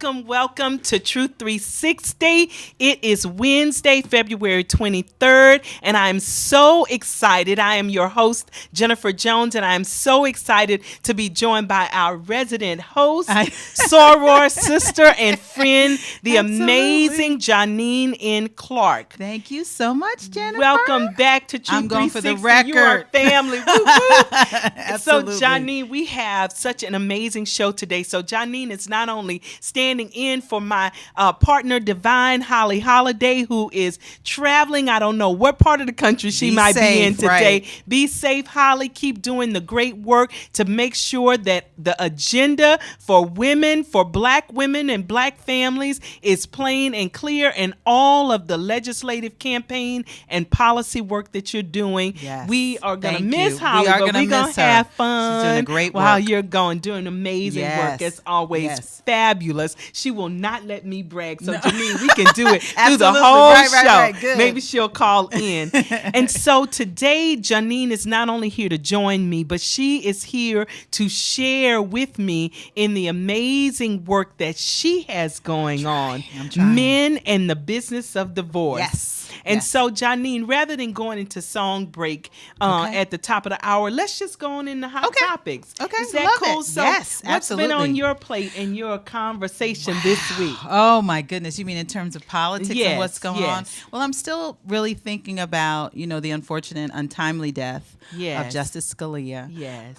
welcome to Truth 360. It is Wednesday, February 23rd, and I'm so excited. I am your host, Jennifer Jones, and I'm so excited to be joined by our resident host, soror sister and friend, the amazing Johnine N. Clark. Thank you so much, Jennifer. Welcome back to Truth I'm going 360. for the record. You are family. Woo, woo. So, Absolutely. Johnine, we have such an amazing show today. So, Johnine is not only standing in for my partner, Divine Holly Holiday, who is traveling. I don't know what part of the country she might be in today. Right. Be safe, Holly. Keep doing the great work to make sure that the agenda for women, for Black women and Black families is plain and clear, and all of the legislative campaign and policy work that you're doing. Yes. We are going to Thank miss you. Holly, but we're going to have fun. She's doing a great work. While you're going, doing amazing Yes. work as always. Yes. Fabulous. She will not let me brag. So, Janine, we can do it through the Absolutely. whole Right, show. right, good. Maybe she'll call in. And so today, Johnine is not only here to join me, but she is here to share with me in the amazing work that she has going on. I'm trying. Men and the business of divorce. Yes. And Yes. so, Johnine, rather than going into song break at the top of the hour, let's just go on into hot topics. Okay, Is that love cool? it. So Yes, what's been absolutely. on your plate in your conversation this week? Oh my goodness. You mean in terms of politics Yes, and what's going on? yes. Well, I'm still really thinking about, the unfortunate untimely death Yes. of Justice Scalia. Yes.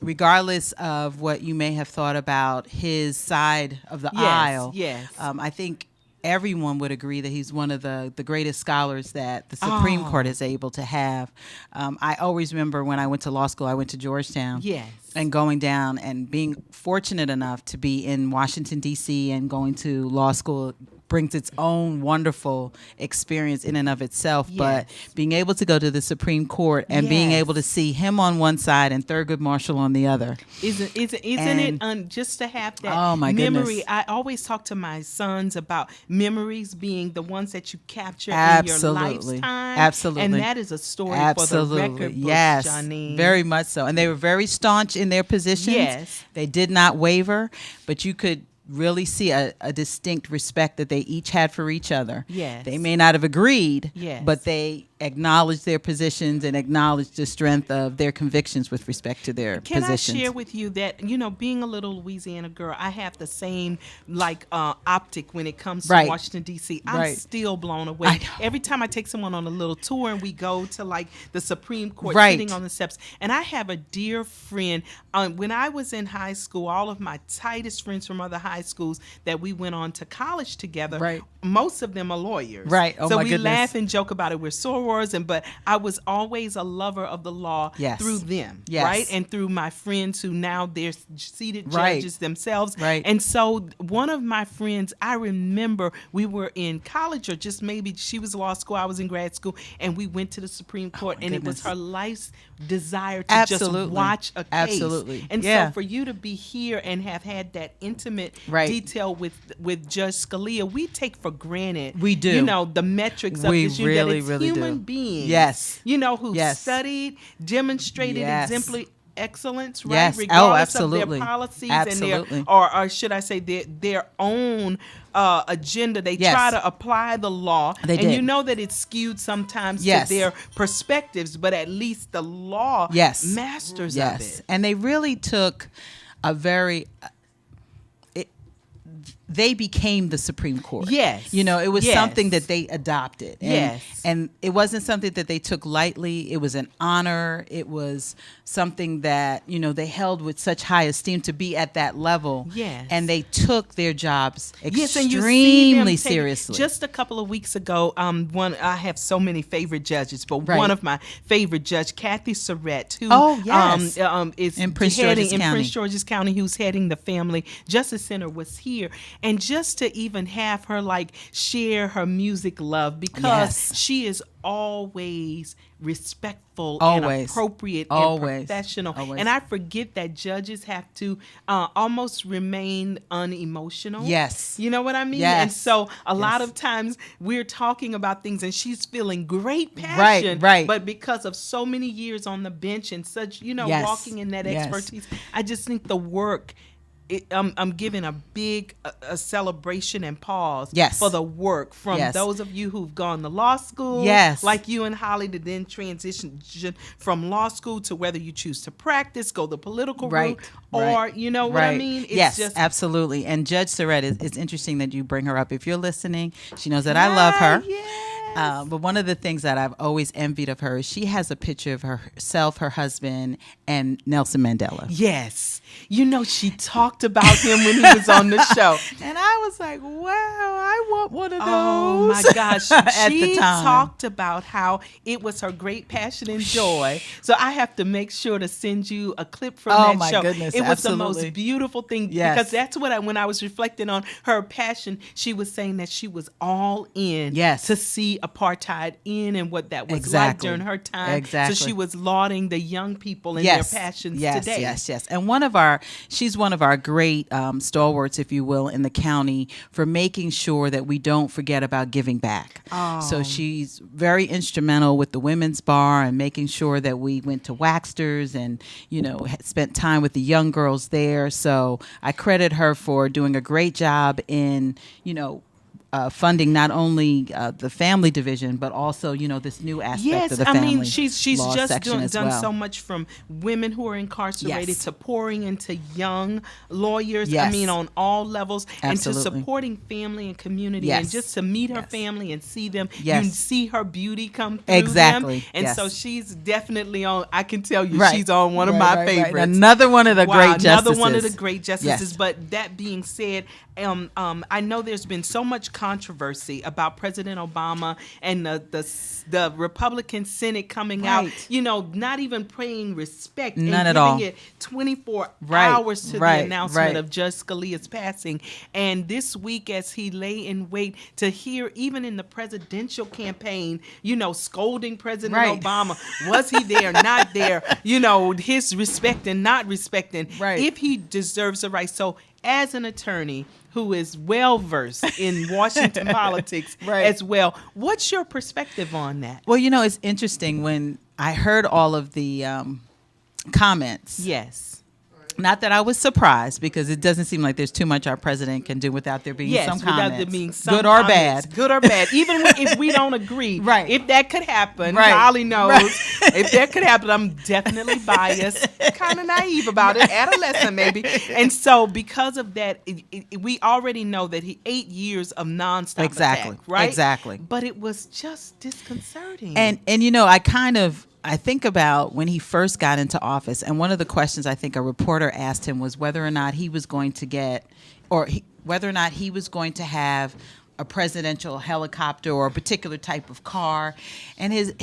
Regardless of what you may have thought about his side of the aisle, yes. I think everyone would agree that he's one of the greatest scholars that the Supreme Court is able to have. I always remember when I went to law school, I went to Georgetown. Yes. And going down and being fortunate enough to be in Washington, D.C. and going to law school brings its own wonderful experience in and of itself. Yes. But being able to go to the Supreme Court and being able to see him on one side and Thurgood Marshall on the other. Isn't it just to have that Oh, my memory? goodness. I always talk to my sons about memories being the ones that you capture Absolutely. in your lifetime. Absolutely. And that is a story Absolutely. for the record books, Yes, Johnine. very much so. And they were very staunch in their positions. Yes. They did not waver, but you could really see a distinct respect that they each had for each other. Yes. They may not have agreed, Yes. but they acknowledged their positions and acknowledged the strength of their convictions with respect to their positions. Can I share with you that, being a little Louisiana girl, I have the same optic when it comes to Right. Washington, D.C. I'm Right. still blown I away. know. Every time I take someone on a little tour and we go to the Supreme Court, Right. sitting on the steps, and I have a dear friend. When I was in high school, all of my tightest friends from other high schools that we went on to college together, Right. most of them are lawyers. Right. Oh, so my we goodness. laugh and joke about it. We're sorors, but I was always a lover of the law Yes. through them, Yes. right? And through my friends who now they're seated Right. judges themselves. Right. And so one of my friends, I remember we were in college, or just maybe she was law school, I was in grad school, and we went to the Supreme Court, and it was goodness. her life's desire to Absolutely. just watch a case. Absolutely. And Yeah. so for you to be here and have had that intimate Right. detail with Judge Scalia, we take for granted, We do. the metrics of We this, that really, it's really human do. beings. Yes. Who Yes. studied, demonstrated Yes. exemplary excellence, right? Yes. Oh, Regardless absolutely. of their policies Absolutely. and or should I say their own agenda. They Yes. try to apply the law. They and did. you know that it's skewed sometimes Yes. to their perspectives, but at least the law Yes. masters Yes. of it. And they really took a very they became the Supreme Court. Yes. It was Yes. something that they adopted. And, Yes. And it wasn't something that they took lightly. It was an honor. It was something that, they held with such high esteem to be at that level. Yes. And they took their jobs Yes, and you see them extremely take- seriously. Just a couple of weeks ago, I have so many favorite judges, but Right. one of my favorite judge, Kathy Surratt, who Oh, yes. is In Prince heading George's in County. Prince George's County, who's heading the Family Justice Center, was here, and just to even have her share her music love, because Yes. she is always respectful and Always. appropriate Always. and professional. Always. And I forget that judges have to almost remain unemotional. Yes. You know what I mean? Yes. And so a lot Yes. of times we're talking about things and she's feeling great passion. Right. But because of so many years on the bench and such, Yes. walking in that Yes. expertise, I just think the work I'm giving a big a celebration and pause Yes. for the work from Yes. those of you who've gone to law school, Yes. like you and Holly, to then transition from law school to whether you choose to practice, go the political route, or you know what I mean? It's yes, just absolutely. And Judge Surratt, it's interesting that you bring her up. If you're listening, she knows that I love her. Yes. But one of the things that I've always envied of her is she has a picture of herself, her husband, and Nelson Mandela. Yes. You know, she talked about him when he was on the show. And I was like, wow, I want one of those. Oh, my gosh. At She the time. talked about how it was her great passion and joy. So I have to make sure to send you a clip from that my show. goodness, It was absolutely. the most beautiful thing. Yes. Because that's what when I was reflecting on her passion, she was saying that she was all in Yes. to see apartheid in and what that was Exactly. like during her time. Exactly. So she was lauding the young people and Yes. their passions yes, today. Yes. And she's one of our great stalwarts, if you will, in the county for making sure that we don't forget about giving back. Oh. So she's very instrumental with the women's bar and making sure that we went to Waxter's and, spent time with the young girls there. So I credit her for doing a great job in, funding not only the family division, but also, this new aspect of the family. I mean, she's law just section as done well. so much from women who are incarcerated Yes. to pouring into young lawyers. Yes. I mean, on all levels, and to Absolutely. supporting family and community, Yes. and just to meet her Yes. family and see them. Yes. You see her beauty come through Exactly. them, and Yes. so she's definitely on. I can tell you, Right. she's on one of Right, my right, right. favorites. Another one of the great justices. Another one of the great justices. Yes. But that being said, I know there's been so much controversy about President Obama and the Republican Senate coming out, Right. not even paying respect None and at all. giving it 24 Right, hours to right, the announcement right. of Judge Scalia's passing. And this week, as he lay in wait to hear, even in the presidential campaign, scolding President Right. Obama, was he there, not there, his respect and not respecting, Right. if he deserves a right. So as an attorney who is well versed in Washington politics Right. as well, what's your perspective on that? Well, it's interesting when I heard all of the comments. Yes. Not that I was surprised, because it doesn't seem like there's too much our president can do without there being some without comments. there being some good or comments, bad. good or bad. Even if we don't agree, Right. if that could happen, Right. Holly knows. Right. If that could happen, I'm definitely biased, kind of naive about it, adolescent maybe. And so because of that, we already know that 8 years of nonstop Exactly. attack, right? Exactly. But it was just disconcerting. And I think about when he first got into office, and one of the questions I think a reporter asked him was whether or not he was going to get, whether or not he was going to have a presidential helicopter or a particular type of car. And his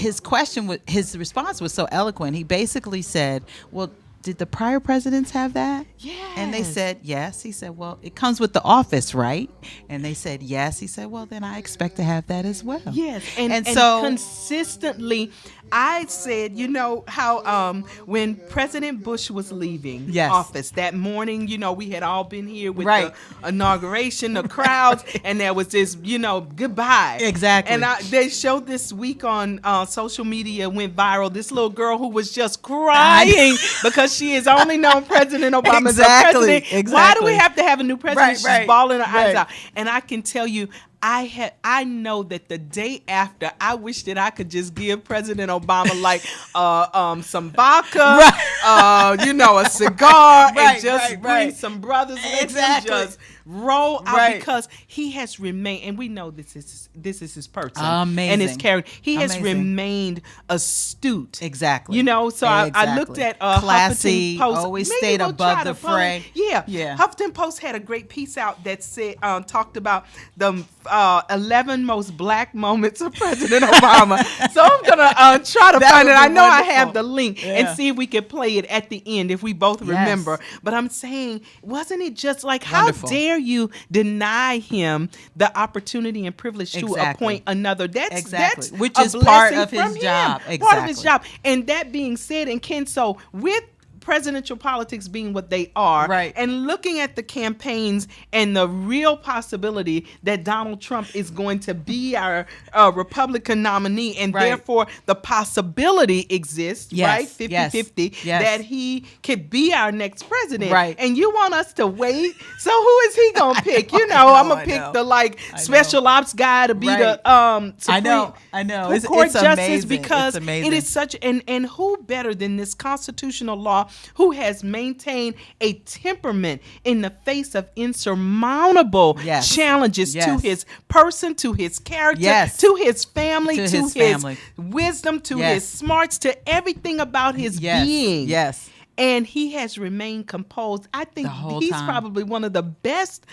response was so eloquent. He basically said, well, did the prior presidents have that? Yes. And they said, yes. He said, well, it comes with the office, right? And they said, yes. He said, well, then I expect to have that as well. Yes, and so consistently, I said, how when President Bush was leaving Yes. office that morning, we had all been here with Right. the inauguration, the crowds, and there was this, goodbye. Exactly. And they showed this week on social media, went viral, this little girl who was just crying because she has only known President Obama as a Exactly, president. Why do we exactly. have to have a new president? Right, She's right, bawling her eyes right. out. And I can tell you, I know that the day after, I wish that I could just give President Obama like some vodka, a cigar, and just bring some brothers with Exactly. him, just roll out, Right. because he has remained, and we know this is his person Amazing. and his character. He has Amazing. remained astute. Exactly. So I looked at Classy, Huffington Post. always Maybe stayed we'll above try the to pull it. fray. Yeah. Yeah. Huffington Post had a great piece out that said talked about the 11 most black moments of President Obama. So I'm gonna try to That find would it. be I know wonderful. I have the link and Yeah. see if we can play it at the end if we both remember. But I'm saying, wasn't it just like, Wonderful. how dare you deny him the opportunity and privilege to Exactly. appoint another? That's Exactly. Which a is part blessing of his from him. job. Part of his Exactly. job. And that being said, and Ken, so with presidential politics being what they are, Right. and looking at the campaigns and the real possibility that Donald Trump is going to be our Republican nominee, and Right. therefore the possibility exists, Yes, right, 50-50, yes. that he could be our next president. Right. And you want us to wait? So who is he going to pick? You know, I'm going to pick the special ops guy to be the Supreme I know. Court It's justice, amazing. because It's amazing. it is such and who better than this constitutional law, who has maintained a temperament in the face of insurmountable Yes. challenges to Yes. his person, to his character, Yes. to his family, To to his his family. wisdom, to Yes. his smarts, to everything about his Yes. being. Yes. And he has remained composed. I think The whole he's time. probably one of the best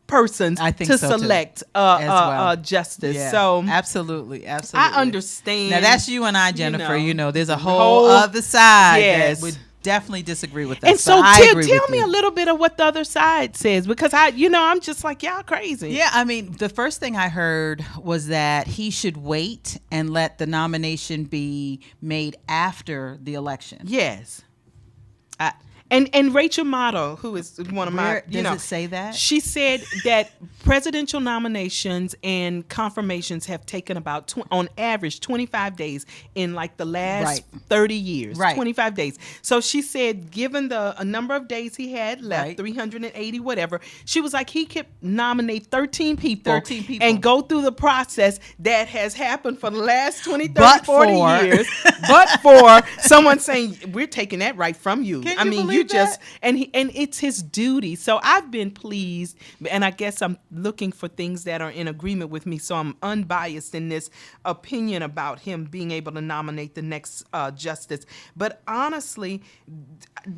persons I think to so, too. select As well. justice. Yeah. So absolutely. I Mm. understand. Now that's you and I, Jennifer. There's a whole whole- other side Yes. that would definitely disagree with us. And so but I agree tell with me you. a little bit of what the other side says, because I'm just like, y'all crazy. Yeah, I mean, the first thing I heard was that he should wait and let the nomination be made after the election. Yes. And Rachel Maddow, who is one of Where my, does it say that? She said that presidential nominations and confirmations have taken about, on average, 25 days in like the last Right. 30 years. Right. 25 days. So she said, given a number of days he had left, Right. 380, whatever, she was like, he could nominate 13 people, 13 people. and go through the process that has happened for the last 20, 30, But 40 for- years. But for someone saying, we're taking that right from you. Can I you mean, believe just that? and it's his duty. So I've been pleased, and I guess I'm looking for things that are in agreement with me. So I'm unbiased in this opinion about him being able to nominate the next justice. But honestly,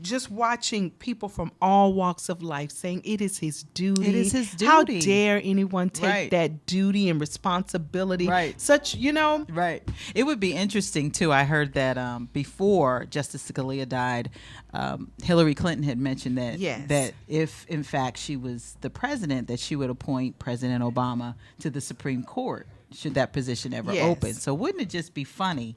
just watching people from all walks of life saying it is his duty. It is his How duty. dare anyone take Right. that duty and responsibility? Right. Such, Right. It would be interesting, too. I heard that before Justice Scalia died, Hillary Clinton had mentioned that Yes. that if, in fact, she was the president, that she would appoint President Obama to the Supreme Court should that position ever Yes. open. So wouldn't it just be funny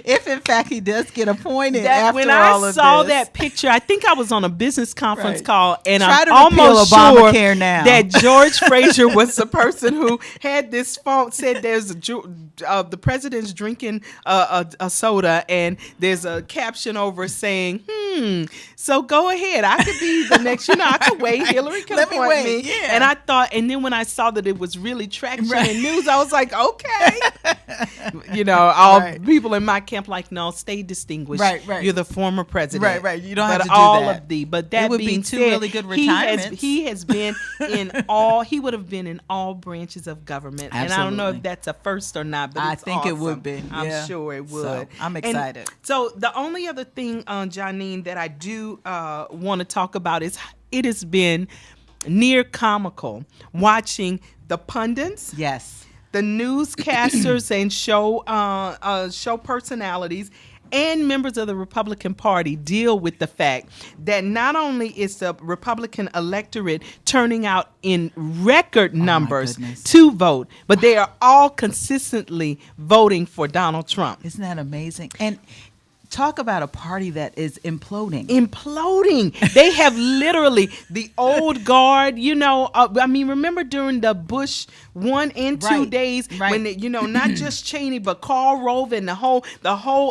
if, in fact, he does get appointed after when all I of saw this? that picture, I think I was on a business conference Right. call, and Try I'm to repeal almost sure Obamacare now. that George Frazier was the person who had this phone. Said there's the president's drinking a soda, and there's a caption over saying, so go ahead. I could be the next. I could wait. Hillary can Let me appoint wait, me. yeah. And I thought, and then when I saw that it was really traction Right. and news, I was like, okay. All Right. people in my camp like, no, stay distinguished. Right, right. You're the former president. Right, right. You don't but have to do all that. of the. But that It would be being two said, really good he retirements. has been in all. He would have been in all branches of government, and I don't know Absolutely. if that's a first or not. But I it's think it awesome. would be. I'm Yeah. sure it would. So, I'm And excited. so the only other thing, Johnine, that I do want to talk about is it has been near comical watching the pundits, Yes. the newscasters and show personalities and members of the Republican Party deal with the fact that not only is the Republican electorate turning out in record numbers goodness. to vote, but they are all consistently voting for Donald Trump. Isn't that amazing? And talk about a party that is imploding. Imploding. They have literally the old guard, remember during the Bush 1 and 2 Right, days right. when, not just Cheney, but Karl Rove and the whole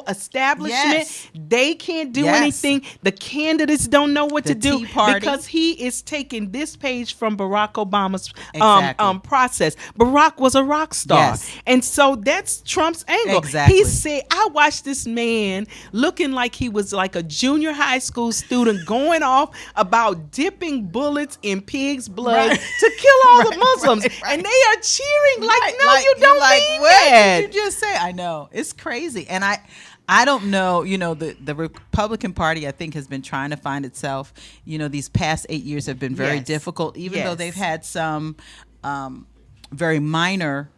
establishment, Yes. they can't do Yes. anything. The candidates don't know what The to do Tea Party. because he is taking this page from Barack Obama's Exactly. process. Barack was a rock star. Yes. And so that's Trump's angle. Exactly. He said, I watched this man looking like he was like a junior high school student going off about dipping bullets in pig's blood Right. to kill all the Muslims. right. And they are cheering like, Right, no, like, you you're don't like, mean what that. did you just say? I know. It's crazy. And I don't know, the Republican Party, I think, has been trying to find itself. These past 8 years have been very Yes. difficult, even though Yes. they've had some very minor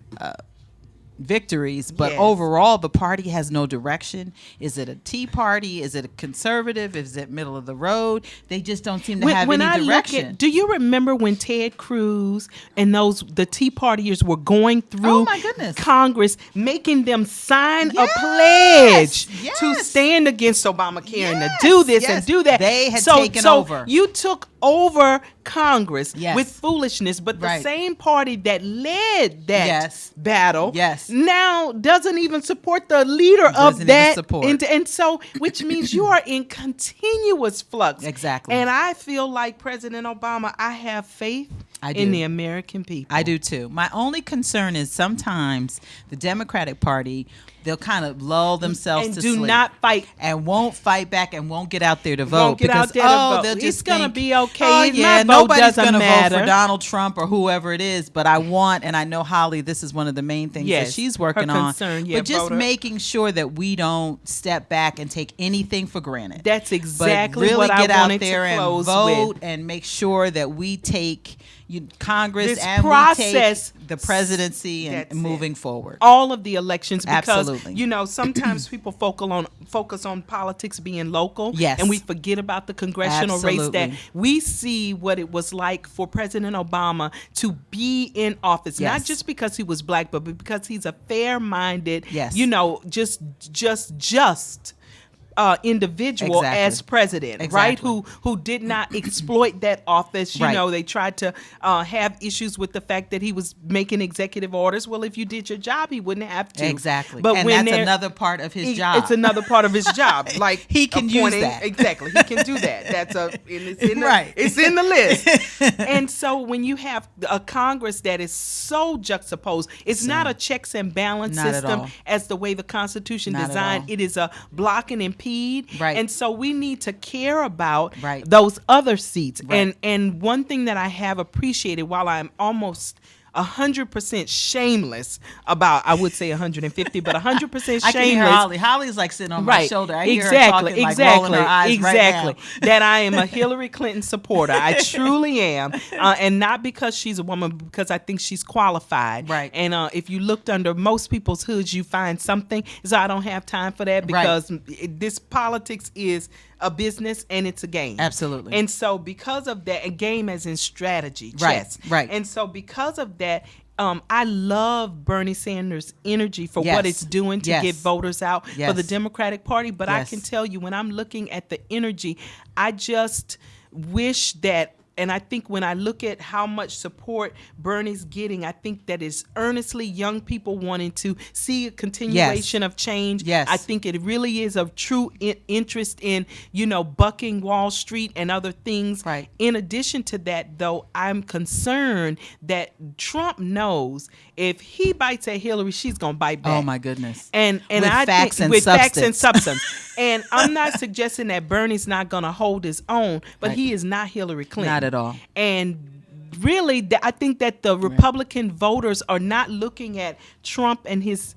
victories, but Yes. overall the party has no direction. Is it a Tea Party? Is it a conservative? Is it middle of the road? They just don't seem to have any direction. Do you remember when Ted Cruz and the Tea Partiers were going through Oh, my goodness. Congress, making them sign Yes. a pledge Yes. to stand against Obamacare and to Yes. do this Yes. and do that? They had so, taken so over. You took over Congress Yes. with foolishness, but the Right. same party that led that Yes. battle Yes. now doesn't even support the leader Doesn't of even that. support. And so, which means you are in continuous flux. Exactly. And I feel like President Obama, I have faith I in do. the American people. I do too. My only concern is sometimes the Democratic Party, they'll kind of lull themselves And to do sleep not fight. and won't fight back and won't get out there to vote. Won't get out there to vote. They'll It's just gonna think, be okay. Oh My yeah, vote nobody's doesn't gonna vote matter." for Donald Trump or whoever it is. But I want, and I know Holly, this is one of the main things Yes, that she's her working on. concern, yeah, but just voter. making sure that we don't step back and take anything for granted. That's But exactly really what I get out wanted there to and close vote with. and make sure that we take Congress This and process- we take the presidency and That's moving forward. All of the elections, because Absolutely. sometimes people focus on politics being local, Yes. and we forget about the congressional race. That Absolutely. we see what it was like for President Obama to be in office, not Yes. just because he was black, but because he's a fair-minded, Yes. just individual Exactly. as president, right? Exactly. Who did not exploit that office. Right. They tried to have issues with the fact that he was making executive orders. Well, if you did your job, he wouldn't have to. Exactly. But and when that's there- another part of his job. It's another part of his job. Like He can use appointing- that. Exactly. He can do that. It's in the, Right. It's in the list. And so when you have a Congress that is so juxtaposed, it's not a checks and balance Not at system all. as the way the Constitution Not at designed. all. It is a block and impede. Right. And so we need to care about Right. those other seats. Right. And one thing that I have appreciated, while I'm almost 100% shameless about, I would say 150, but 100% shameless. I can hear Holly. Holly's like sitting on my shoulder. I hear her talking, like rolling her eyes right now. That I am a Hillary Clinton supporter. I truly am. And not because she's a woman, but because I think she's qualified. Right. And if you looked under most people's hoods, you find something. So I don't have time for that, because this politics is a business and it's a game. Absolutely. And so because of that, a game as in strategy, Right, chess. right. And so because of that, I love Bernie Sanders' energy for Yes. what it's doing to Yes. get voters out for Yes. the Democratic Party. But I Yes. can tell you, when I'm looking at the energy, I just wish that, and I think when I look at how much support Bernie's getting, I think that is earnestly young people wanting to see a continuation of change. Yes. I think it really is of true interest in, bucking Wall Street and other things. Right. In addition to that, though, I'm concerned that Trump knows if he bites at Hillary, she's going to bite back. Oh my goodness. And With I facts think and with facts and substance. substance. And I'm not suggesting that Bernie's not going to hold his own, but Right. he is not Hillary Clinton. Not at all. And really, I think that the Republican voters are not looking at Trump and his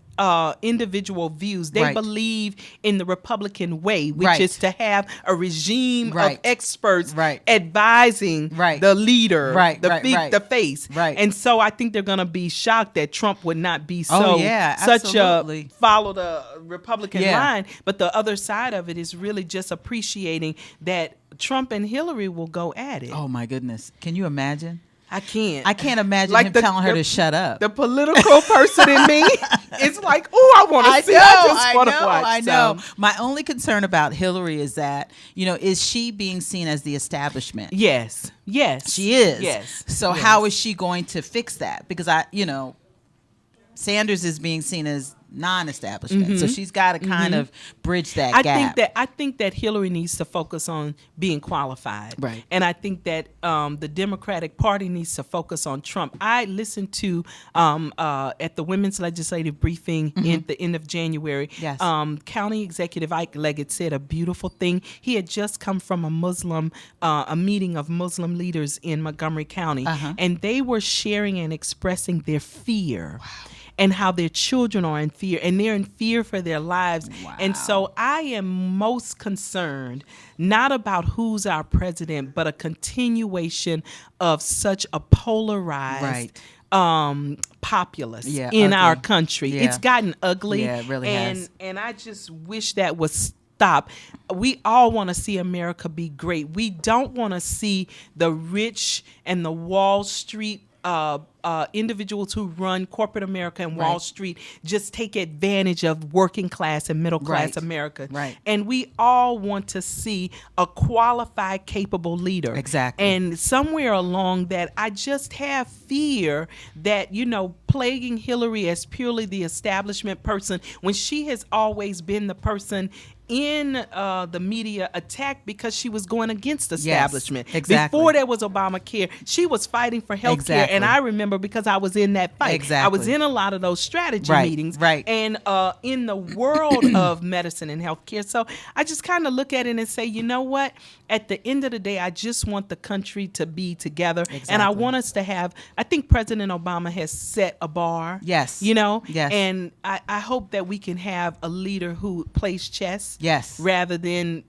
individual views. They Right. believe in the Republican way, which Right. is to have a regime Right. of experts Right. advising Right. the leader, Right, the right, right. the face. Right. And so I think they're going to be shocked that Trump would not be Oh, yeah, such absolutely. a follow the Republican Yeah. line. But the other side of it is really just appreciating that Trump and Hillary will go at it. Oh my goodness. Can you imagine? I can't. I can't imagine Like him the- telling her the- to shut up. The political person in me is like, oh, I want to see. I just want to watch. I know. My only concern about Hillary is that, is she being seen as the establishment? Yes. Yes. She is. Yes. So Yes. how is she going to fix that? Because Sanders is being seen as non-establishment, so she's got to kind of bridge that gap. I think that Hillary needs to focus on being qualified, Right. And I think that the Democratic Party needs to focus on Trump. I listened to at the Women's Legislative Briefing in the end of January. Yes. County Executive Ike Leggett said a beautiful thing. He had just come from a meeting of Muslim leaders in Montgomery County, and they were sharing and expressing their fear. Wow. And how their children are in fear, and they're in fear for their lives. Wow. And so I am most concerned not about who's our president, but a continuation of such a polarized populace Yeah, in ugly. our country. Yeah. It's gotten ugly. Yeah, it really and, has. And I just wish that was stop. We all want to see America be great. We don't want to see the rich and the Wall Street individuals who run corporate America and Wall Right. Street just take advantage of working class and middle class Right. America. Right. And we all want to see a qualified, capable leader. Exactly. And somewhere along that, I just have fear that, plaguing Hillary as purely the establishment person when she has always been the person in the media attacked because she was going against establishment. exactly. Before there was Obamacare, she was fighting for health care. Exactly. And I remember because I was in that fight. I was Exactly. in a lot of those strategy Right, meetings. right. And in the world of medicine and healthcare. So I just kind of look at it and say, you know what? At the end of the day, I just want the country to be together. And I Exactly. want us to have, I think President Obama has set a bar. Yes. Yes. And I hope that we can have a leader who plays chess. Yes. Rather than,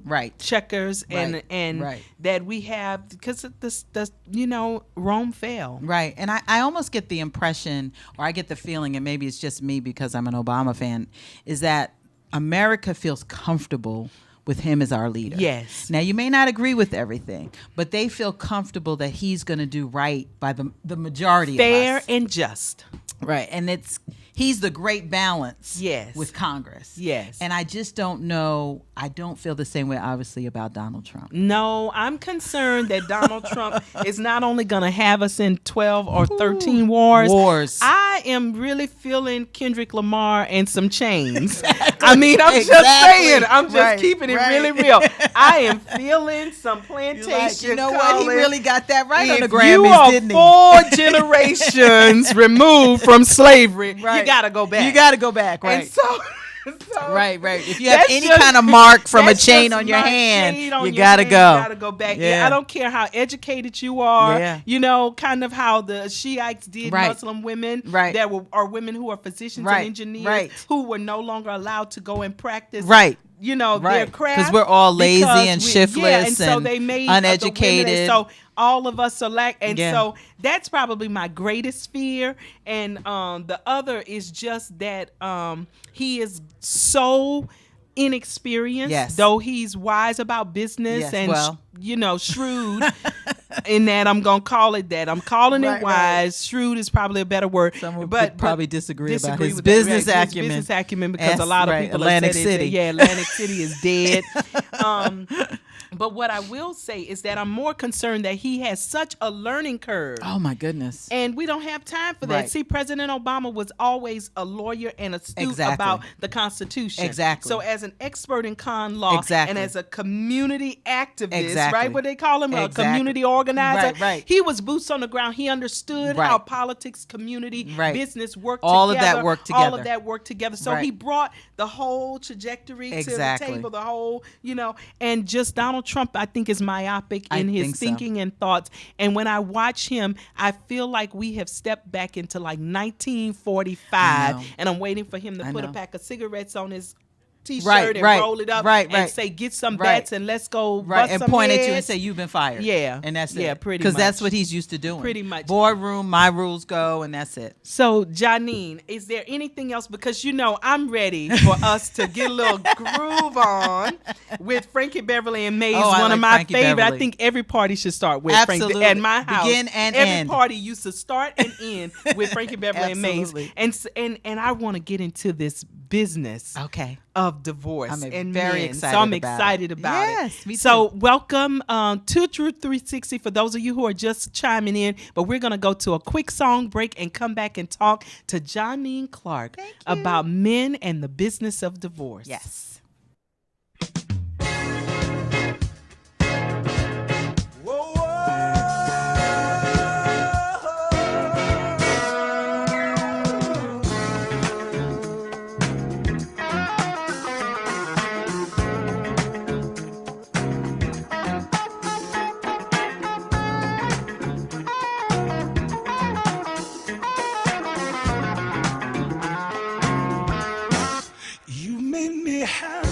Right. checkers Right. and Right. that we have, because Rome fell. Right. And I almost get the impression, or I get the feeling, and maybe it's just me because I'm an Obama fan, is that America feels comfortable with him as our leader. Yes. Now, you may not agree with everything, but they feel comfortable that he's going to do right by the majority Fair of us. and just. Right. And he's the great balance Yes. with Congress. Yes. And I just don't know. I don't feel the same way, obviously, about Donald Trump. No, I'm concerned that Donald Trump is not only going to have us in 12 or 13 wars. I am really feeling Kendrick Lamar and some chains. I mean, I'm just saying. I'm just Right, keeping it right. really real. I am feeling some plantation. Like, you know what? He calling. really got that right on the If Grammys, you are didn't he? 4 generations removed from slavery, Right. you got to go back. You got to go back, right? And so Right. If you have that's any just- kind of mark from a that's chain just on your my hand, shade on you your gotta hand. go. You gotta go back. Yeah. I don't care how educated you are. Yeah. Kind of how the Shiites did Right. Muslim women. Right. That are women who are physicians Right. and engineers Right. who were no longer allowed to go and practice. Right. Their Right. craft. 'Cause we're all lazy because and and shiftless so and they made uneducated. The women, and so all of us are and Yeah. so that's probably my greatest fear. And the other is just that he is so inexperienced, Yes. though he's wise about business Yes, and well. shrewd. In that, I'm gonna call it that. I'm calling it Right, wise. Shrewd is probably a better word. Some would but probably disagree about his with business that, right, acumen. His business acumen, because a lot of Right, people Atlantic have said City. Atlantic City is dead. But what I will say is that I'm more concerned that he has such a learning curve. Oh my goodness. And we don't have time for that. Right. See, President Obama was always a lawyer and astute Exactly. about the Constitution. Exactly. So as an expert in con law Exactly. and as a community activist, Exactly. right? What they call him, Exactly. a community organizer. Right, right. He was boots on the ground. He understood Right. how politics, community, Right. business work All of together. that worked All together. of that worked together. So Right. he brought the whole trajectory Exactly. to the table, the whole, and just Donald Trump, I think, is myopic I in his think so. thinking and thoughts. And when I watch him, I feel like we have stepped back into like 1945, I know. and I'm waiting for him to I put a know. pack of cigarettes on his T-shirt Right, and right, roll it up right, and right. say, get some Right. bats and let's go Right, bust and some point at you and heads. say you've been fired. Yeah. And that's it. Yeah, pretty Because that's much. what he's used to doing. Pretty much. Boardroom, my rules go, and that's it. So, Johnine, is there anything else? Because, I'm ready for us to get a little groove on with Frankie Beverly and Maze, Oh, I one like of my Frankie favorite. Beverly. I think every party should start with Absolutely. Frankie. At my house, Begin and every end. party used to start and end with Frankie Beverly and Maze. Absolutely. And I want to get into this business Okay. of divorce. I'm and very men. excited So I'm about excited it. about it. Yes, me So too. welcome to Truth 360 for those of you who are just chiming in. But we're going to go to a quick song break and come back and talk to Johnine Clark Thank you. about men and the business of divorce. Yes. You made me happy.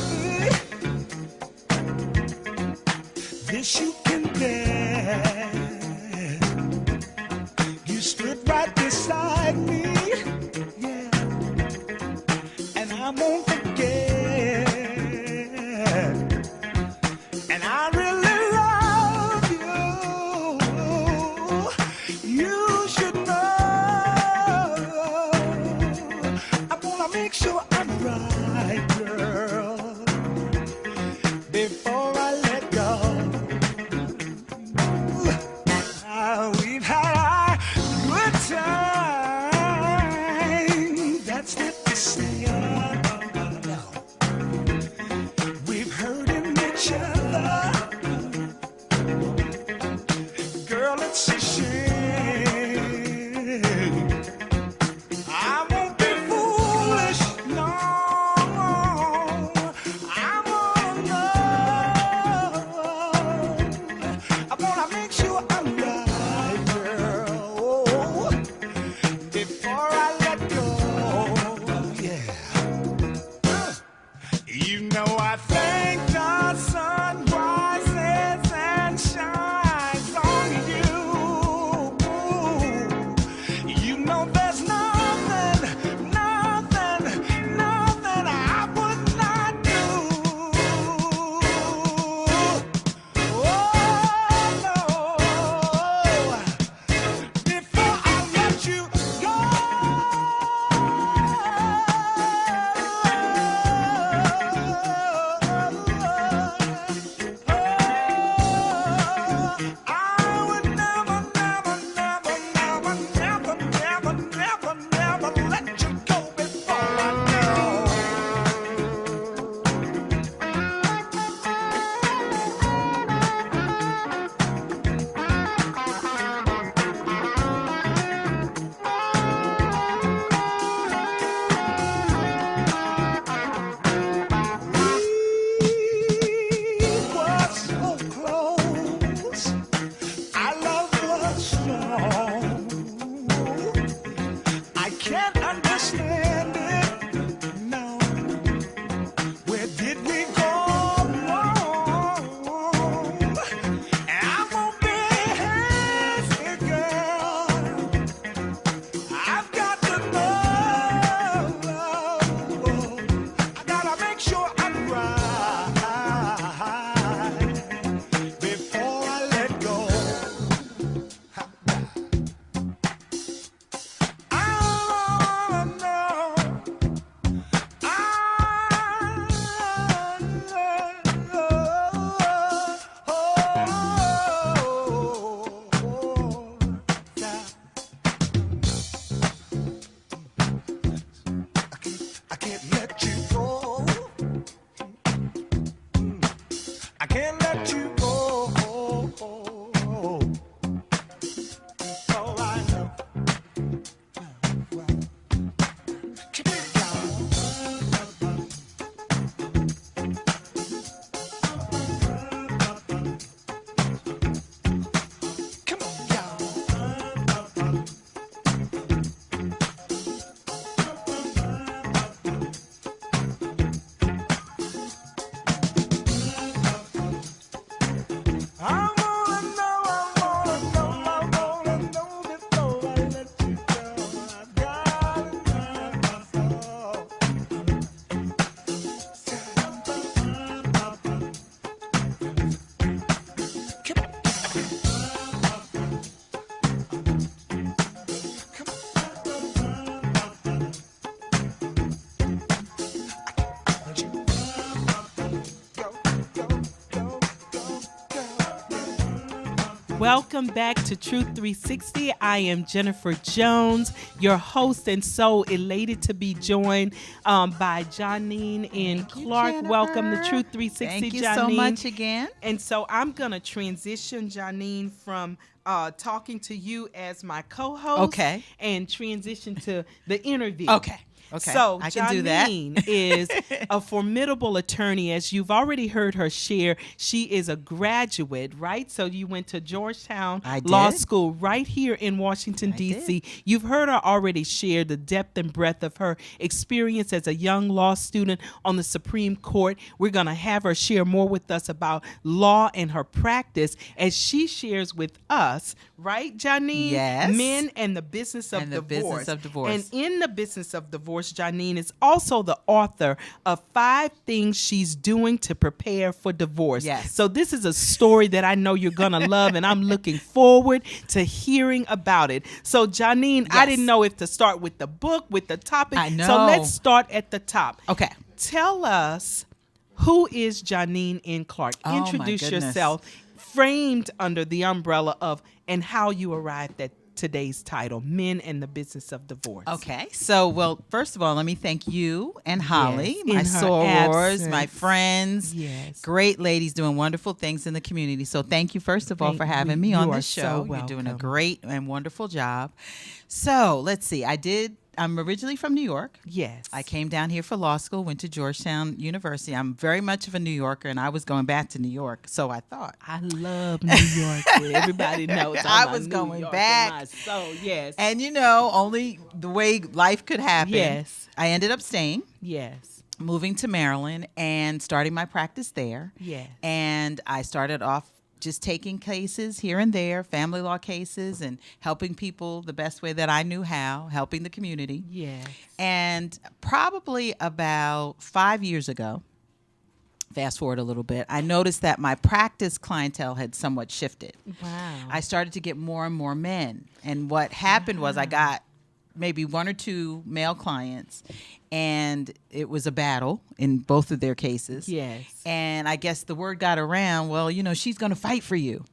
can't let you go. All I know. Come on, Welcome back to Truth 360. I am Jennifer Jones, your host, and so elated to be joined by Johnine and Clark. Jennifer. Welcome to Truth 360, Thank you Johnine. so much again. And so I'm going to transition, Johnine, from talking to you as my co-host Okay. and transition to the interview. Okay. So I can do that. Johnine is a formidable attorney. As you've already heard her share, she is a graduate, right? So you went to Georgetown I Law did. School right here in Washington, I D.C. You've heard her already share the depth and breadth of her experience as a young law student on the Supreme Court. We're going to have her share more with us about law and her practice as she shares with us, right, Johnine? Yes. Men and the business of And the divorce. business of divorce. And in the business of divorce, Johnine is also the author of 5 things she's doing to prepare for divorce. Yes. So this is a story that I know you're going to love, and I'm looking forward to hearing about it. So, Johnine, I Yes. didn't know if to start with the book, with the topic. I know. So let's start at the top. Okay. Tell us, who is Johnine N. Clark? Oh, my Introduce goodness. yourself, framed under the umbrella of, and how you arrived at today's title, Men and the Business of Divorce. Okay. So, well, first of all, let me thank you and Holly, Yes, in my her sorors, my absence. friends. Yes. Great ladies doing wonderful things in the community. So thank you, first of all, Thank for you. having me You on are this so show. You're doing a welcome. great and wonderful job. So, let's see. I'm originally from New York. Yes. I came down here for law school, went to Georgetown University. I'm very much of a New Yorker, and I was going back to New York, so I thought. I love New York. Everybody knows I I'm was a going New Yorker back. myself. Yes. And only the way life could happen. Yes. I ended up staying, Yes. moving to Maryland, and starting my practice there. Yes. And I started off just taking cases here and there, family law cases, and helping people the best way that I knew how, helping the community. Yes. And probably about 5 years ago, fast forward a little bit, I noticed that my practice clientele had somewhat shifted. Wow. I started to get more and more men. And what happened was I got maybe 1 or 2 male clients, and it was a battle in both of their cases. Yes. And I guess the word got around, well, she's going to fight for you.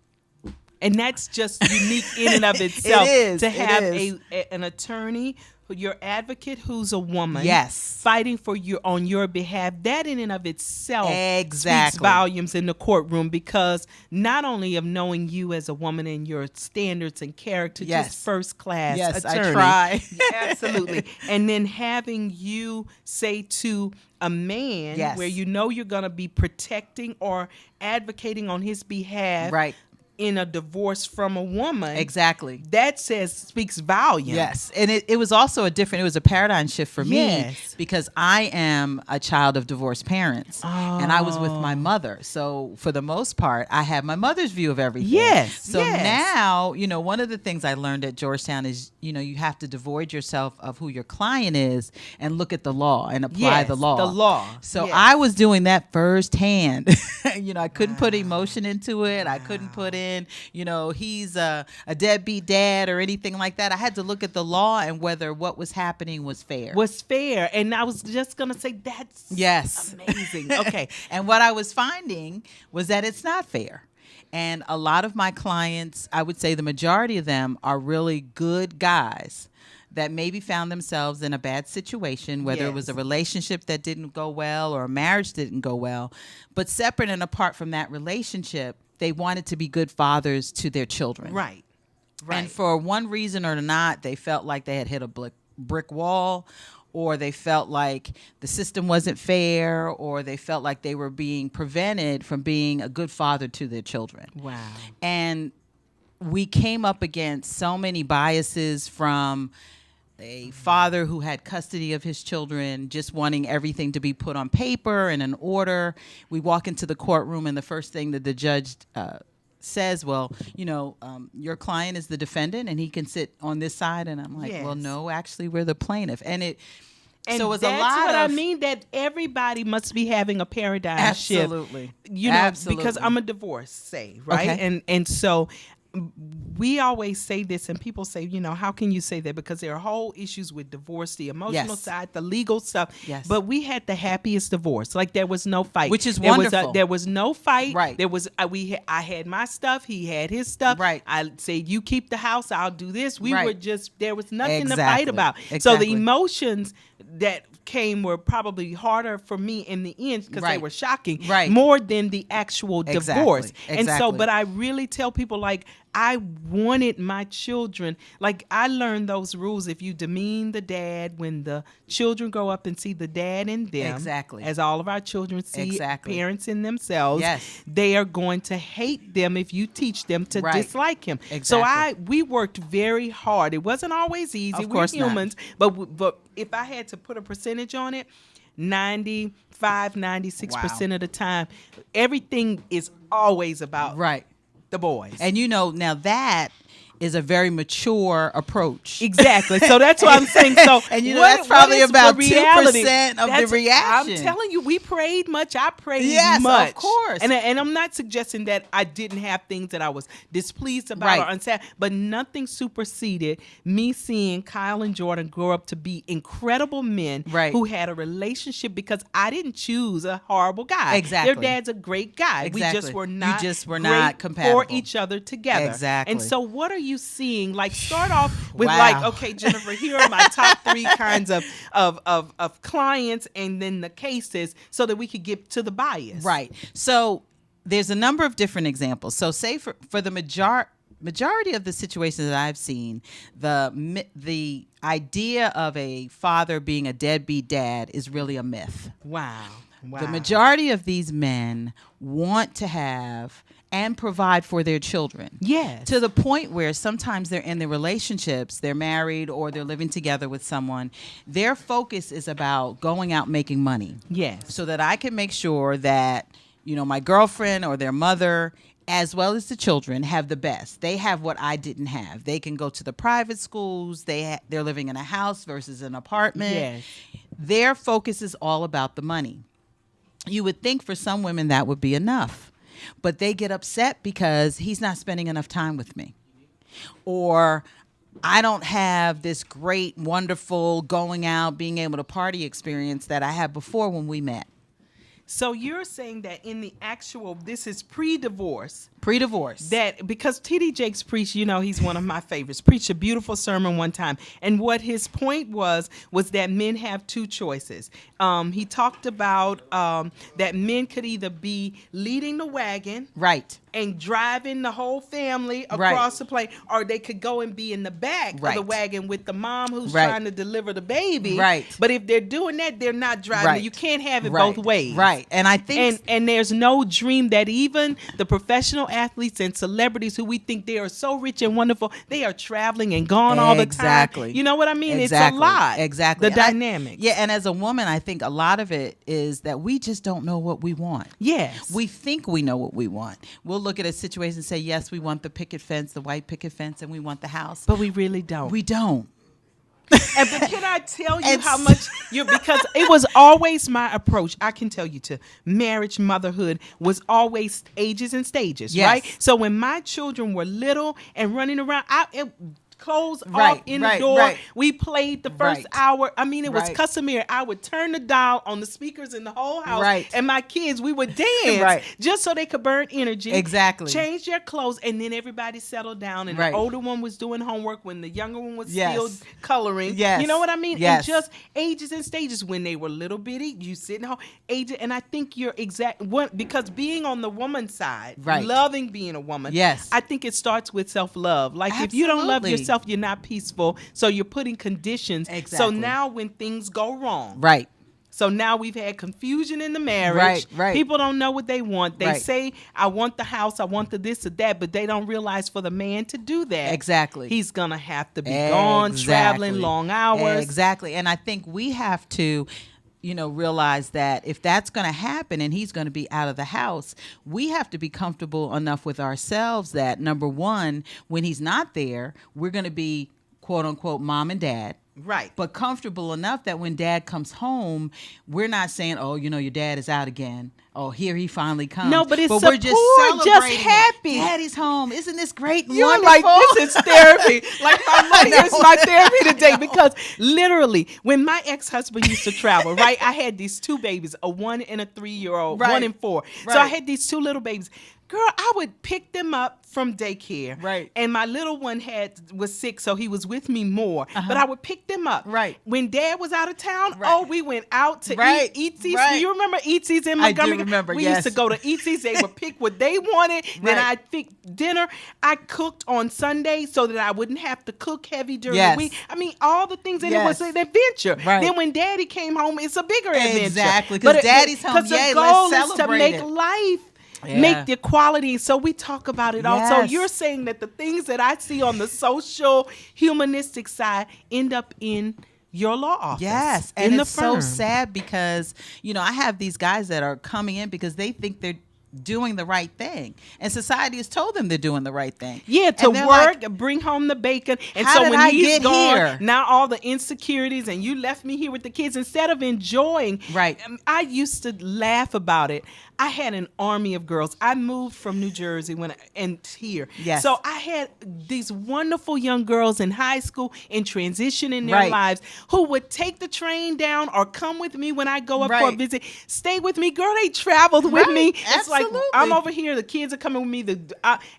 And that's just unique in and of itself. is, To it have is. an attorney, your advocate who's a woman, Yes. fighting for you on your behalf. That in and of itself speaks Exactly. volumes in the courtroom, because not only of knowing you as a woman and your standards and character, Yes. just first class Yes, I attorney. try. Absolutely. And then having you say to a man, Yes. where you're going to be protecting or advocating on his behalf, Right. in a divorce from a woman, Exactly. that speaks volume. Yes. And it was also it was a paradigm shift for me, Yes. because I am a child of divorced parents, and I was with my Oh. mother. So for the most part, I have my mother's view of everything. Yes, So yes. now, one of the things I learned at Georgetown is, you have to devoid yourself of who your client is and look at the law and apply Yes, the law. the law. So Yes. I was doing that firsthand. I couldn't put emotion into it. I couldn't put in, he's a deadbeat dad or anything like that. I had to look at the law and whether what was happening was fair. Was fair. And I was just going to say, that's Yes. amazing. Okay. And what I was finding was that it's not fair. And a lot of my clients, I would say the majority of them, are really good guys that maybe found themselves in a bad situation, whether it was a Yes. relationship that didn't go well or a marriage didn't go well, but separate and apart from that relationship, they wanted to be good fathers to their children. Right. Right. And for one reason or not, they felt like they had hit a brick wall, or they felt like the system wasn't fair, or they felt like they were being prevented from being a good father to their children. Wow. And we came up against so many biases from a father who had custody of his children, just wanting everything to be put on paper and in order. We walk into the courtroom, and the first thing that the judge says, well, your client is the defendant and he can sit on this side. And I'm like, well, Yes. no, actually, we're the plaintiff. And so it's that's a lot what of, I mean, that everybody must be having a paradigm Absolutely. shift. Because I'm a divorce, right? Okay. And so we always say this, and people say, how can you say that? Because there are whole issues with divorce, the emotional Yes. side, the legal stuff. Yes. But we had the happiest divorce. Like, there was no fight. Which is there wonderful. There was no fight. Right. There was I had my stuff. He had his stuff. Right. I said, you keep the house. I'll do this. We Right. were just, there was nothing to Exactly. fight about. So the Exactly. emotions that came were probably harder for me in the end because they Right. were shocking, Right. more than the actual Exactly. divorce. And so, Exactly. but I really tell people, like, I wanted my children, like, I learned those rules. If you demean the dad, when the children grow up and see the dad in them, Exactly. as all of our children see Exactly. parents in themselves, Yes. they are going to hate them if you teach them to Right. dislike him. Exactly. So we worked very hard. It wasn't always easy. Of course We're not. humans, but if I had to put a percentage on it, 96% of the time, everything is always about Right. the boys. And now that is a very mature approach. Exactly. So that's what I'm saying. So And that's probably is about the reality? 2% of the reaction. I'm telling you, we prayed much. I prayed Yes, of much. course. And I'm not suggesting that I didn't have things that I was displeased about Right. or unsaid, but nothing superseded me seeing Kyle and Jordan grow up to be incredible men Right. who had a relationship, because I didn't choose a horrible guy. Exactly. Their dad's a great guy. We Exactly. just were You not just were great not compatible. for each other together. Exactly. And so what are you seeing? Like, start off with Wow. like, okay, Jennifer, here are my top 3 kinds of clients, and then the cases, so that we could get to the bias. Right. So there's a number of different examples. So say for the majority of the situations that I've seen, the idea of a father being a deadbeat dad is really a myth. Wow. The majority of these men want to have and provide for their children. Yes. To the point where sometimes they're in their relationships, they're married or they're living together with someone. Their focus is about going out making money. Yes. So that I can make sure that, my girlfriend or their mother, as well as the children, have the best. They have what I didn't have. They can go to the private schools. They're living in a house versus an apartment. Yes. Their focus is all about the money. You would think for some women that would be enough. But they get upset because he's not spending enough time with me. Or I don't have this great, wonderful going out, being able to party experience that I had before when we met. So you're saying that in the actual, this is pre-divorce. Pre-divorce. That because T.D. Jakes preached, he's one of my favorites, preached a beautiful sermon one time. And what his point was that men have 2 choices. He talked about that men could either be leading the wagon. Right. And driving the whole family across the plane, or they could go and be in the back of the Right. wagon with the mom who's Right. trying to deliver the baby. Right. But if they're doing that, they're not driving. Right. You can't have it Right. both ways. Right. And I think And there's no dream that even the professional athletes and celebrities who we think they are so rich and wonderful, they are traveling and gone all the time. Exactly. You know what I mean? Exactly. It's a lot. Exactly. The dynamic. Yeah, and as a woman, I think a lot of it is that we just don't know what we want. Yes. We think we know what we want. We'll look at a situation and say, yes, we want the picket fence, the white picket fence, and we want the house. But we really don't. We don't. But can I tell you It's- how much because it was always my approach. I can tell you to marriage, motherhood was always ages and stages, Yes. right? So when my children were little and running around, clothes Right, off in right, the door. right. We played the first Right. hour. I mean, it was Right. customary. I would turn the dial on the speakers in the whole house, Right. and my kids, we would dance Right. just so they could burn energy. Exactly. Change their clothes, and then everybody settled down. And Right. the older one was doing homework when the younger one was Yes. still coloring. Yes. You know what I mean? Yes. And just ages and stages. When they were little bitty, you sit in home. Age, and I think you're exact one, because being on the woman's side, Right. loving being a woman. Yes. I think it starts with self-love. Like if you don't love Absolutely. yourself, you're not peaceful. So you're putting conditions. So Exactly. now when things go wrong, Right. so now we've had confusion in the marriage. Right, right. People don't know what they want. They Right. say, I want the house, I want the this or that, but they don't realize for the man to do that, Exactly. he's going to have to be gone, traveling long hours. Exactly. And I think we have to, realize that if that's going to happen and he's going to be out of the house, we have to be comfortable enough with ourselves that, number one, when he's not there, we're going to be, quote unquote, mom and dad. Right. But comfortable enough that when dad comes home, we're not saying, oh, your dad is out again. Oh, here he finally comes. No, but it's we're just support, just celebrating. happy. Daddy's home. Isn't this great and You're wonderful? like, this is therapy. Like my mother know. is my therapy today, because literally when my ex-husband used to travel, right, I had these two babies, a 1 and a 3-year-old, Right. 1 and 4. So I Right. had these two little babies. Girl, I would pick them up from daycare. Right. And my little one was sick, so he was with me more. But I would pick them up. Right. When dad was out of town, Right. oh, we went out to Right. eat Eatzi's. Right. Do you remember Eatzi's in I do Montgomery? remember, We yes. used to go to Eatzi's. They would pick what they wanted. Then Right. I'd pick dinner. I cooked on Sunday so that I wouldn't have to cook heavy during Yes. the week. I mean, all the things, and it Yes. was an adventure. Right. Then when daddy came home, it's a bigger adventure. Exactly, 'cause But daddy's home. Because Yay, the let's goal is to celebrate make it. life. Yeah. Make the quality. So we talk about it all. So Yes. you're saying that the things that I see on the social, humanistic side end up in your law office. Yes, in and the it's so firm. sad because I have these guys that are coming in because they think they're doing the right thing, and society has told them they're doing the right thing. Yeah, to And they're work, like, bring home the bacon. And How so did when I he's get gone, here? now all the insecurities, and you left me here with the kids instead of enjoying. Right. I used to laugh about it. I had an army of girls. I moved from New Jersey and here. Yes. So I had these wonderful young girls in high school in transition in their Right. lives who would take the train down or come with me when I go up for a Right. visit. Stay with me, girl. They traveled with Right. me. It's like Absolutely. I'm over here. The kids are coming with me.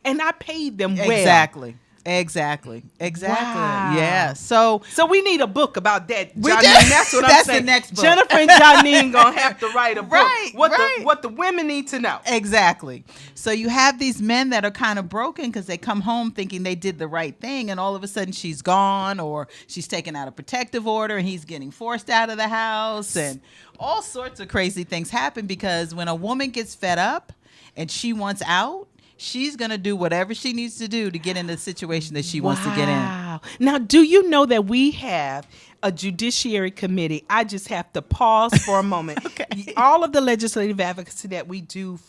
And I paid them well. Exactly. Wow. Yeah. So So we need a book about that, We Johnine. do. That's what I'm That's the saying. next book. Jennifer and Johnine gonna have to write a book. Right, What right. what the women need to know. Exactly. So you have these men that are kind of broken because they come home thinking they did the right thing, and all of a sudden she's gone, or she's taken out a protective order, and he's getting forced out of the house, and all sorts of crazy things happen because when a woman gets fed up and she wants out, she's going to do whatever she needs to do to get in the situation that she wants to get in. Wow. Now, do you know that we have a judiciary committee? I just have to pause for a moment. Okay. All of the legislative advocacy that we do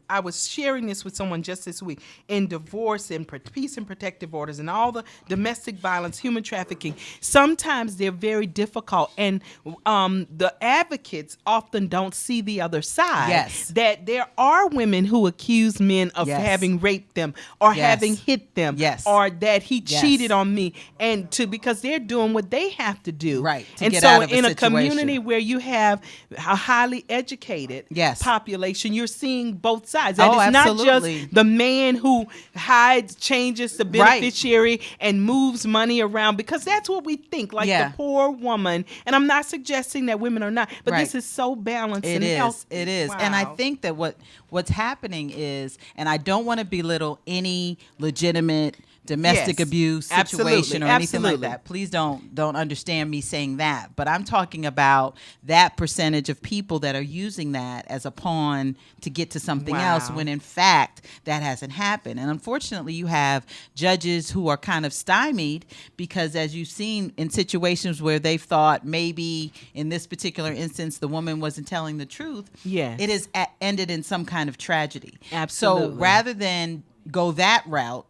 I was sharing this with someone just this week, in divorce and peace and protective orders and all the domestic violence, human trafficking. Sometimes they're very difficult, and the advocates often don't see the other side. Yes. That there are women who accuse men of Yes. having raped them or Yes. having hit them, Yes. or that he Yes. cheated on me, and because they're doing what they have to do. Right, to And get so out of a in a situation. community where you have a highly educated Yes. population, you're seeing both sides. That Oh, it's not absolutely. just the man who hides, changes the Right. beneficiary and moves money around, because that's what we think, like Yeah. the poor woman. And I'm not suggesting that women are not, but Right. this is so balanced It and is. healthy. It is. And I Wow. think that what's happening is, and I don't want to belittle any legitimate domestic Yes. abuse Absolutely. situation or anything Absolutely. like that. Please don't understand me saying that. But I'm talking about that percentage of people that are using that as a pawn to get to something else, Wow. when in fact that hasn't happened. And unfortunately, you have judges who are kind of stymied because, as you've seen in situations where they've thought maybe in this particular instance the woman wasn't telling the truth, Yes. it has ended in some kind of tragedy. Absolutely. So rather than go that route,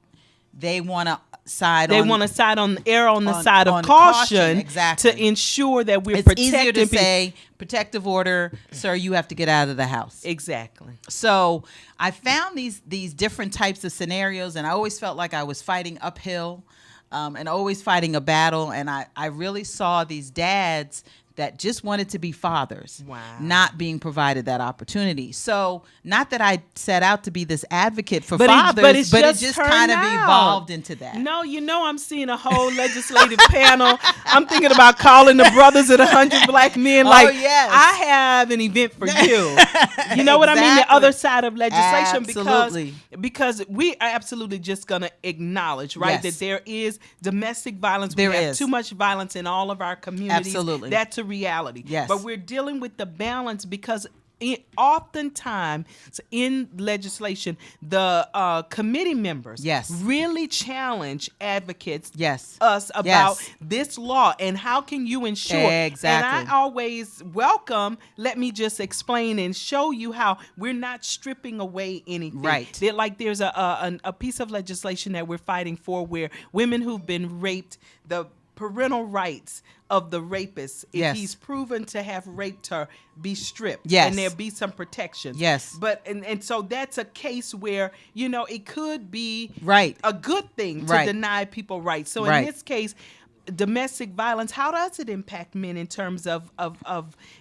they want to side They on want to side on err on the on- side of on caution, caution, exactly. to ensure that we're it's protecting easier to people. say protective order, sir, you have to get out of the house. Exactly. So I found these different types of scenarios, and I always felt like I was fighting uphill and always fighting a battle. And I really saw these dads that just wanted to be fathers, Wow. not being provided that opportunity. So not that I set out to be this advocate for But fathers, but it just turned kind of out. evolved into that. No, I'm seeing a whole legislative panel. I'm thinking about calling the brothers of the 100 Black Men. Like, yes. I have an event for you. You know what I mean? The Exactly. other side of legislation, Absolutely. because we are absolutely just going to acknowledge, right, Yes. that there is domestic violence. There we have is. too much violence in all of our communities. Absolutely. That's a reality. Yes. But we're dealing with the balance because oftentimes in legislation, the committee members Yes. really challenge advocates Yes. us about Yes. this law and how can you ensure. Exactly. And I always welcome, let me just explain and show you how we're not stripping away anything. Right. There's a piece of legislation that we're fighting for where women who've been raped, the parental rights of the rapist, if Yes. he's proven to have raped her, be stripped. Yes. And there be some protections. Yes. But and so that's a case where, it could be Right. a good thing to Right. deny people rights. So in Right. this case, domestic violence, how does it impact men in terms of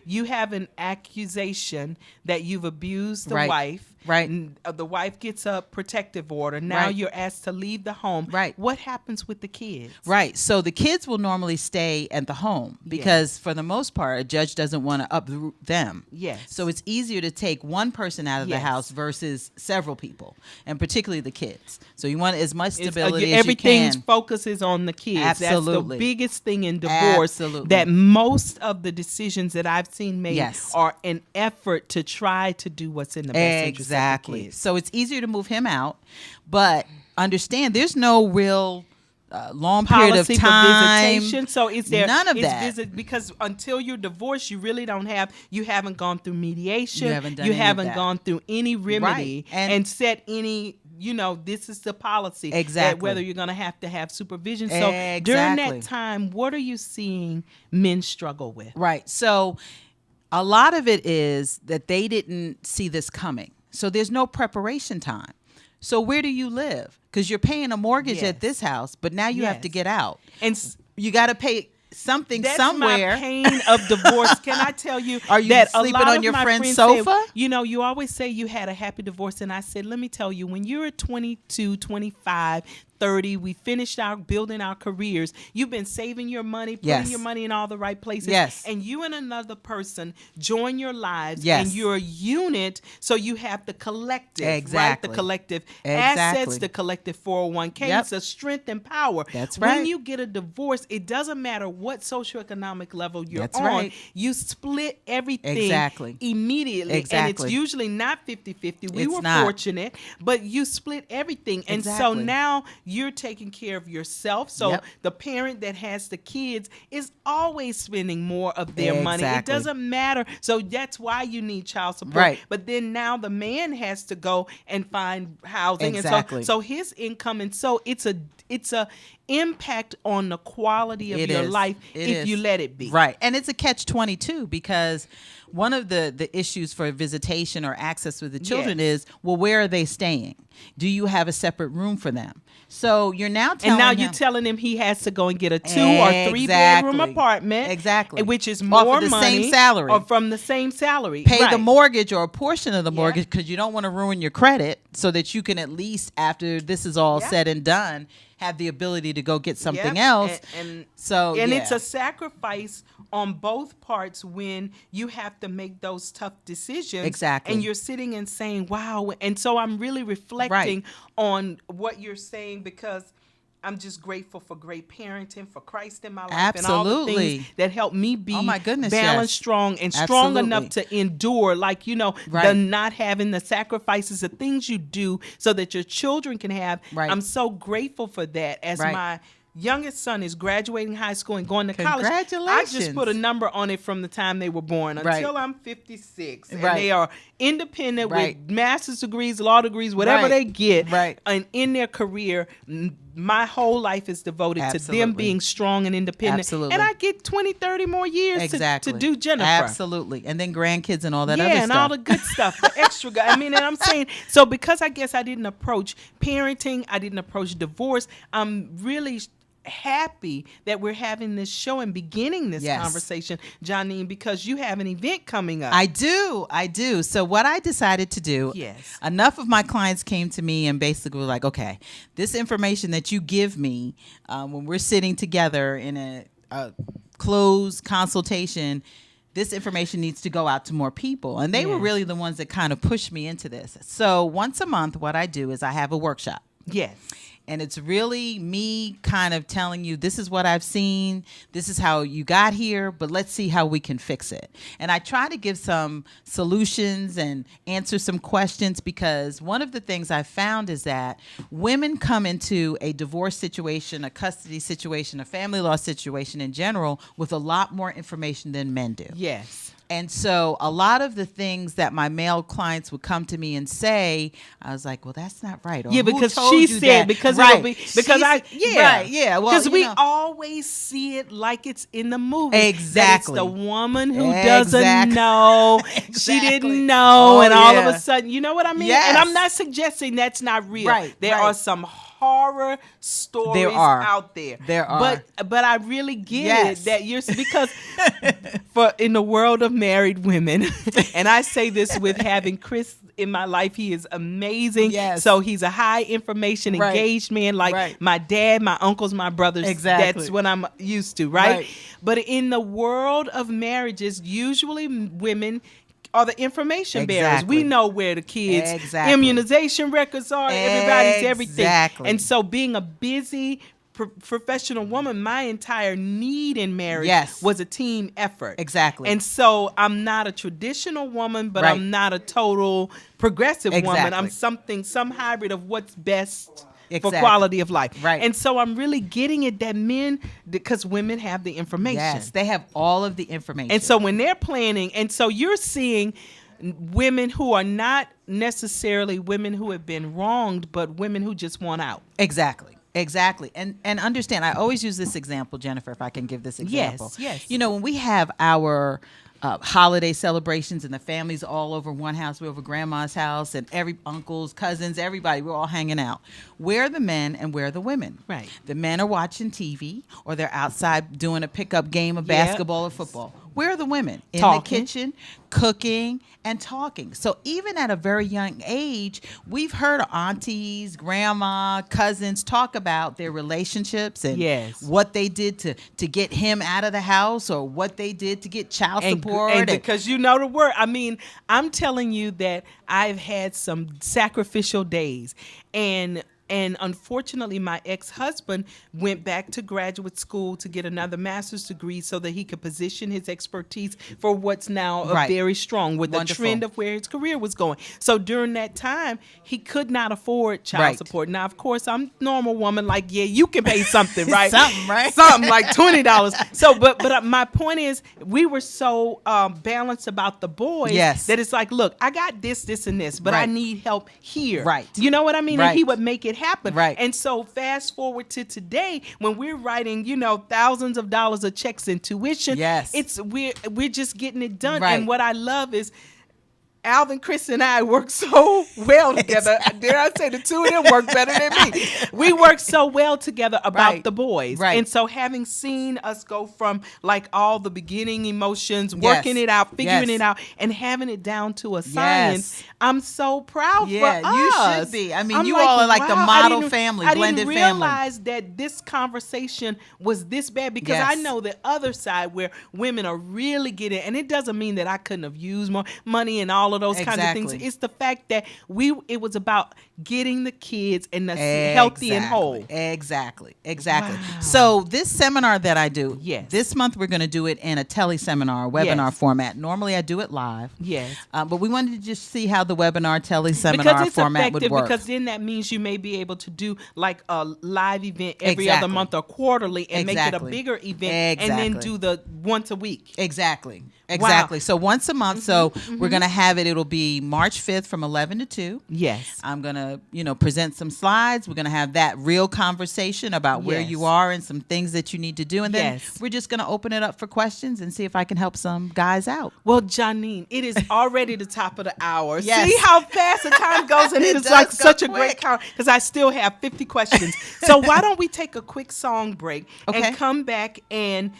you have an accusation that you've abused the Right. wife. Right. The wife gets a protective order. Now Right. you're asked to leave the home. Right. What happens with the kids? Right. So the kids will normally stay at the home because for the most part, a judge doesn't want to uproot them. Yes. So it's easier to take one person out of the Yes. house versus several people, and particularly the kids. So you want as much It's, stability as everything's you can. focuses on the kids. Absolutely. That's the biggest thing in divorce. Absolutely. That most of the decisions that I've seen made Yes. are an effort to try to do what's in the best interest of the Exactly. kids. So it's easier to move him out, but understand there's no real long period of Policy time. for visitation. So is there None of is that. because until you're divorced, you really you haven't gone through mediation. You haven't done any of that. gone through any remedy Right. and set any. This is the policy. That Exactly. whether you're going to have supervision. So during Exactly. that time, what are you seeing men struggle with? Right. So a lot of it is that they didn't see this coming. So there's no preparation time. So where do you live? Because you're paying a mortgage Yes. at this house, but now you have to Yes. get out. And You got to pay something that's somewhere. my pain of divorce. Can I tell you? Are you that a sleeping lot on of your my friend's friends say, sofa? you always say you had a happy divorce, and I said, let me tell you, when you're 22, 25, 30, we finished building our careers. You've been saving your money, putting Yes. your money in all the right places. Yes. And you and another person join your lives, Yes. and you're a unit. So you have the collective, right? Exactly. The collective assets, Exactly. the collective 401k, Yep. the strength and power. That's When right. you get a divorce, it doesn't matter what socioeconomic level you're That's on. right. You split everything Exactly. immediately. And Exactly. it's usually not 50-50. We It's were not. fortunate, but you split everything. And so Exactly. now you're taking care of yourself. So Yep. the parent that has the kids is always spending more of their money. It Exactly. doesn't matter. So that's why you need child support. Right. But then now the man has to go and find housing. Exactly. And so his income, and so it's a impact on the quality of It your is. life It if is. you let it be. Right. And it's a catch-22 because one of the issues for visitation or access with the children Yes. is, well, where are they staying? Do you have a separate room for them? So you're now telling And now him, you're telling him he has to go and get a 2 or 3 bedroom Exactly. apartment. Exactly. Which is Off more of the money. same salary. Or from the same salary. pay the Right. mortgage or a portion of the Yeah. mortgage because you don't want to ruin your credit so that you can at least, after this is all Yeah. said and done, have the ability to go get something Yep. else. And And it's a sacrifice on both parts when you have to make those tough decisions. Exactly. And you're sitting and saying, wow. And so I'm really reflecting on what you're saying because I'm just grateful for great parenting, for Christ in my life, and all the Absolutely. things that help me be Oh, my goodness, balanced, yes. strong, and strong Absolutely. enough to endure. Like, the Right. not having the sacrifices, the things you do so that your children can have. Right. I'm so grateful for that as Right. my youngest son is graduating high school and going to college. I just Congratulations. put a number on it from the time they were born Right. until I'm 56. And Right. they are independent Right. with master's degrees, law degrees, whatever Right. they get. Right. And in their career, my whole life is devoted to them Absolutely. being strong and independent. Absolutely. And I get 20, 30 more years Exactly. to do Jennifer. Absolutely. And then grandkids and all that Yeah, other and stuff. all the good stuff, the extra good. I mean, and I'm saying, so because I guess I didn't approach parenting, I didn't approach divorce, I'm really happy that we're having this show and beginning this Yes. conversation, Johnine, because you have an event coming up. I do. So what I decided to do, Yes. enough of my clients came to me and basically were like, okay, this information that you give me when we're sitting together in a closed consultation, this information needs to go out to more people. And they were Yes. really the ones that kind of pushed me into this. So once a month, what I do is I have a workshop. Yes. And it's really me kind of telling you, this is what I've seen. This is how you got here, but let's see how we can fix it. And I try to give some solutions and answer some questions, because one of the things I found is that women come into a divorce situation, a custody situation, a family law situation in general with a lot more information than men do. Yes. And so a lot of the things that my male clients would come to me and say, I was like, well, that's not right. Or, Yeah, "Who because told she you said, that?" because right. it'll be, because Right, yeah. Well, because we know. always see it like it's in the movie. Exactly. That it's the woman who Exactly. doesn't know, Exactly. she didn't know, Oh, and all of yeah. a sudden, you know what I mean? Yes. And I'm not suggesting that's not real. Right, There right. are some horror stories There are. out there. There are. But I really get Yes. it that you're, because for in the world of married women, and I say this with having Chris in my life, he is amazing. Yes. So he's a high information Right. engaged man, like Right. my dad, my uncles, my brothers. Exactly. That's what I'm used to, right? Right. But in the world of marriages, usually women are the information bearers. Exactly. We know where the kids' Exactly. immunization records are. Everybody's everything. Exactly. And so being a busy professional woman, my entire need in marriage Yes. was a team effort. Exactly. And so I'm not a traditional woman, but Right. I'm not a total progressive woman. Exactly. I'm some hybrid of what's best for Exactly. quality of life. Right. And so I'm really getting it that men, because women have the information. Yes, they have all of the information. And so when they're planning, and so you're seeing women who are not necessarily women who have been wronged, but women who just want out. Exactly. And understand, I always use this example, Jennifer, if I can give this example. Yes. You know, when we have our holiday celebrations and the families all over one house, we're over grandma's house, and every uncles, cousins, everybody, we're all hanging out. Where are the men and where are the women? Right. The men are watching TV, or they're outside doing a pickup game of Yep. basketball or football. Where are the women? In Talking. the kitchen, cooking and talking. So even at a very young age, we've heard aunties, grandma, cousins talk about their relationships and Yes. what they did to get him out of the house, or what they did to get child support. And because you know the word. I mean, I'm telling you that I've had some sacrificial days. And unfortunately, my ex-husband went back to graduate school to get another master's degree so that he could position his expertise for what's now Right. very strong, with Wonderful. the trend of where his career was going. So during that time, he could not afford child Right. support. Now, of course, I'm a normal woman. Like, yeah, you can pay something, right? Something, right? Something like $20. So, but my point is, we were so balanced about the boys Yes. that it's like, look, I got this, and this, but I Right. need help here. Right. You know what I mean? Right. And he would make it happen. Right. And so fast forward to today, when we're writing, thousands of dollars of checks in tuition. Yes. We're just getting it done. Right. And what I love is Alvin, Chris, and I work so well together. Dare I say the two of them work better than me? We work so well together about Right. the boys. Right. And so having seen us go from like all the beginning emotions, Yes. working it out, figuring Yes. it out, and having it down to a science, Yes. I'm so proud Yeah, for us. you should be. I mean, I'm you all are like the wow, model family, I blended didn't family. realize that this conversation was this bad, because Yes. I know the other side where women are really getting, and it doesn't mean that I couldn't have used more money and all of those kinds of Exactly. things. It's the fact that it was about getting the kids and the healthy and whole. Exactly. Wow. So this seminar that I do, Yes. this month we're going to do it in a tele-seminar, webinar Yes. format. Normally I do it live. Yes. But we wanted to just see how the webinar tele-seminar Because it's format would effective, work. because then that means you may be able to do like a live event every other Exactly. month or quarterly and make it a Exactly. bigger event, and then Exactly. do the once a week. Exactly. Exactly. So once a month. So we're going to have it. It'll be March 5th from 11 to 2. Yes. I'm going to, present some slides. We're going to have that real conversation about where you are and some things that you need to do. And then we're just going to open it up for questions and see if I can help some guys out. Well, Johnine, it is already the top of the hour. Yes. See how fast the time goes? And it is does like go such a quick. great count because I still have 50 questions. So why don't we take a quick song break and come back and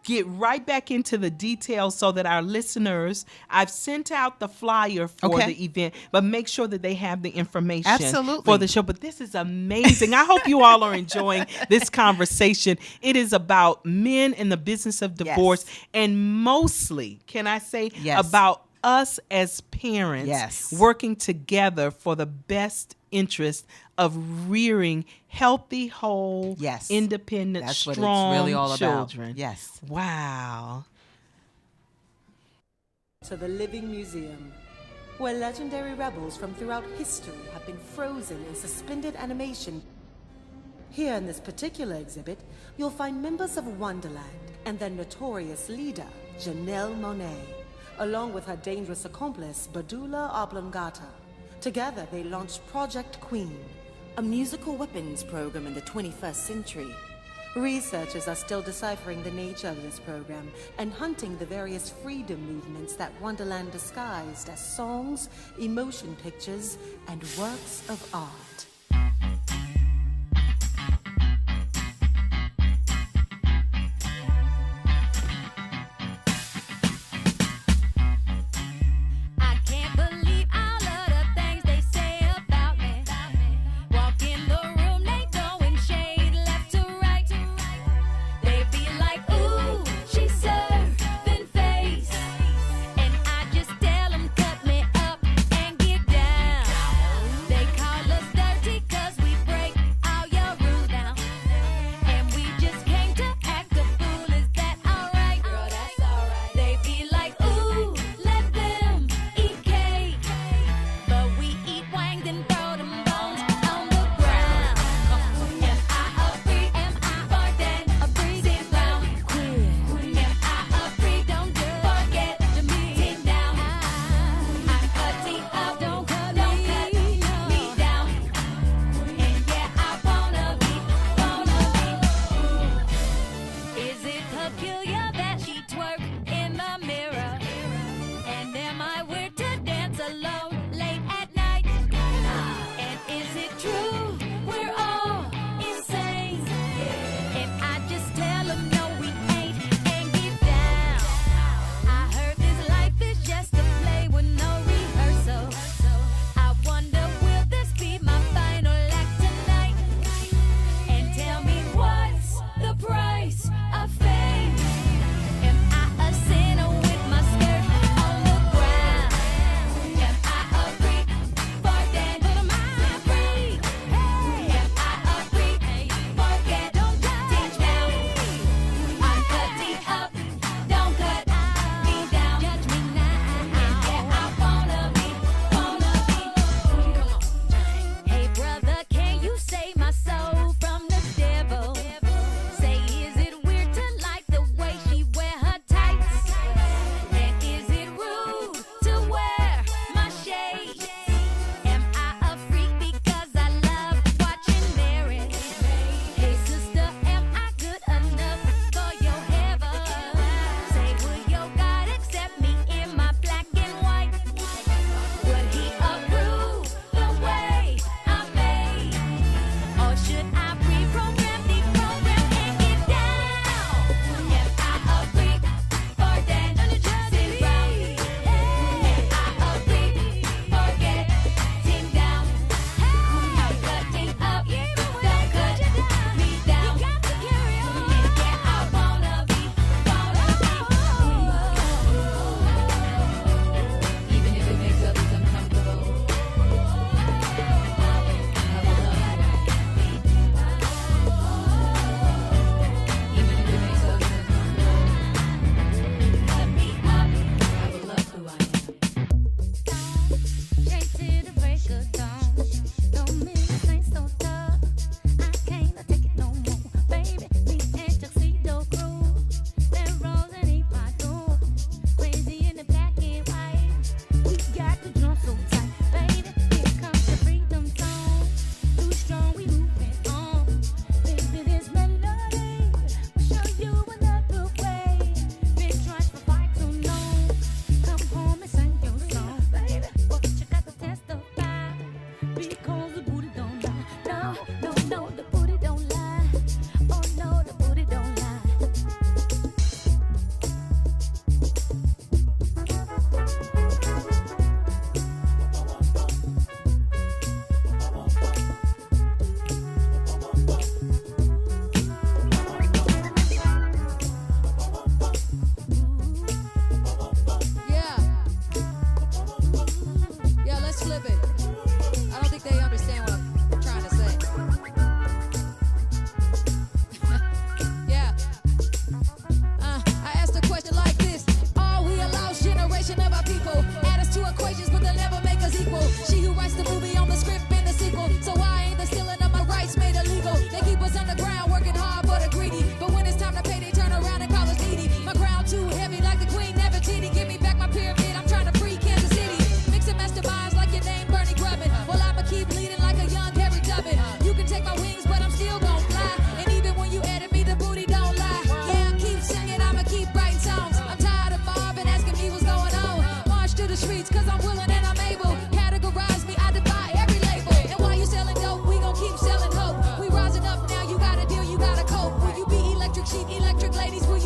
get right back into the details so that our listeners, I've sent out the flyer for the event, but make sure that they have the information for the show. But this is amazing. I hope you all are enjoying this conversation. It is about men in the business of divorce and mostly, can I say, about us as parents working together for the best interest of rearing healthy, whole, independent, That's strong what it's really all children. about. Yes. Wow. To the Living Museum, where legendary rebels from throughout history have been frozen in suspended animation. Here in this particular exhibit, you'll find members of Wonderland and their notorious leader, Janelle Monáe, along with her dangerous accomplice, Badula Oblongata. Together, they launched Project Queen, a musical weapons program in the 21st century. Researchers are still deciphering the nature of this program and hunting the various freedom movements that Wonderland disguised as songs, emotion pictures, and works of art. They call us dirty.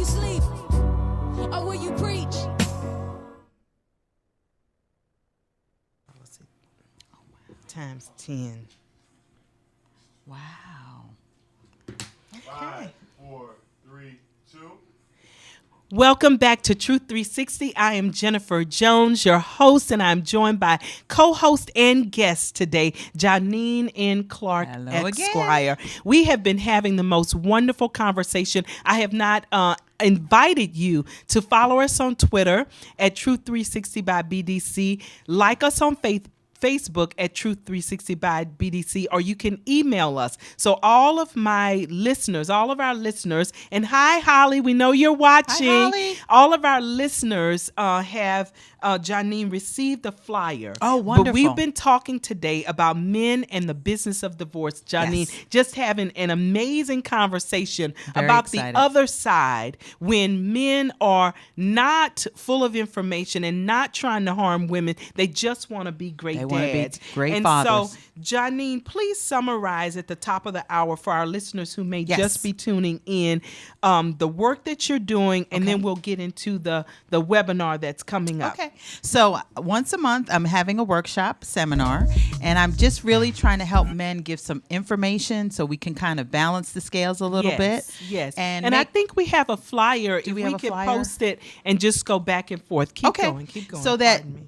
you sleep? Or will you preach? Times 10. Wow. 5, 4, 3, 2. Welcome back to Truth 360. I am Jennifer Jones, your host, and I'm joined by co-host and guest today, Johnine N. Clark, Hello Esquire. We have been having the most wonderful conversation. I have not invited you to follow us on Twitter at Truth 360 by BDC, like us on Facebook at Truth 360 by BDC, or you can email us. So all of our listeners, and hi, Holly, we know you're watching. Hi, Holly. All of our listeners have Johnine received a flyer. Oh, wonderful. But we've been talking today about men and the business of divorce. Johnine, Yes. just having an amazing conversation Very about excited. the other side when men are not full of information and not trying to harm women. They just want to be great They wanna be dads. great and fathers. So, Johnine, please summarize at the top of the hour for our listeners who may Yes. just be tuning in the work that you're doing, and then we'll get into the webinar that's coming up. Okay. So once a month, I'm having a workshop seminar, and I'm just really trying to help men give some information so we can kind of balance the scales a little bit. Yes. And I think we have a flyer. If we we have a could flyer? post it and just go back and forth. Keep going. So that, Pardon me.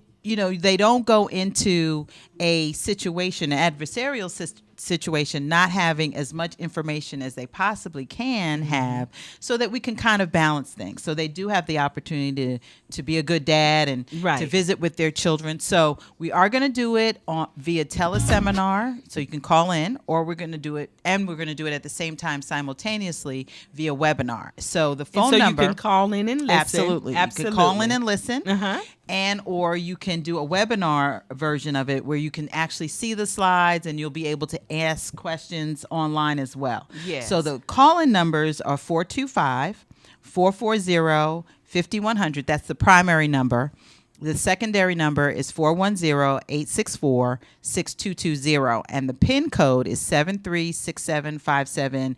they don't go into a situation, an adversarial situation, not having as much information as they possibly can have, so that we can kind of balance things. So they do have the opportunity to be a good dad and Right. to visit with their children. So we are going to do it via teleseminar, so you can call in, or we're going to do it, and we're going to do it at the same time simultaneously via webinar. So the phone so number, you can call in and listen. absolutely, you can call in and listen. Uh-huh. And or you can do a webinar version of it where you can actually see the slides and you'll be able to ask questions online as well. Yes. So the call-in numbers are 425-440-5100. That's the primary number. The secondary number is 410-864-6220. And the PIN code is 736757#.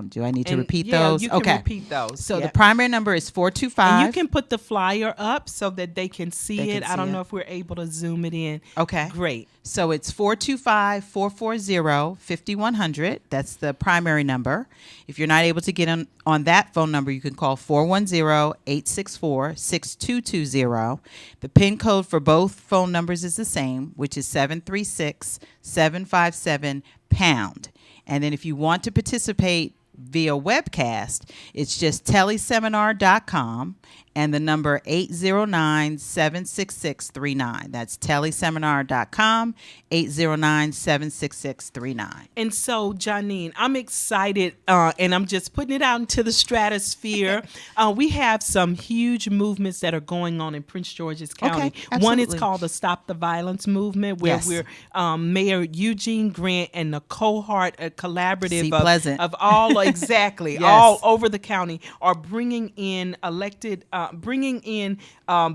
Do I need to repeat those? You can repeat those. So Yeah. the primary number is 425. And you can put the flyer up so that they can see They it. can I don't see know it. if we're able to zoom it in. Okay. Great. So it's 425-440-5100. That's the primary number. If you're not able to get on that phone number, you can call 410-864-6220. The PIN code for both phone numbers is the same, which is 736757#. And then if you want to participate via webcast, it's just teleseminar.com and the number 809-76639. That's teleseminar.com, 809-76639. And so, Johnine, I'm excited, and I'm just putting it out into the stratosphere. We have some huge movements that are going on in Prince George's County. One is absolutely. called the Stop the Violence Movement, where Yes. we're Mayor Eugene Grant and the cohort, a collaborative See Pleasant. of all, exactly, Yes. all over the county, are bringing in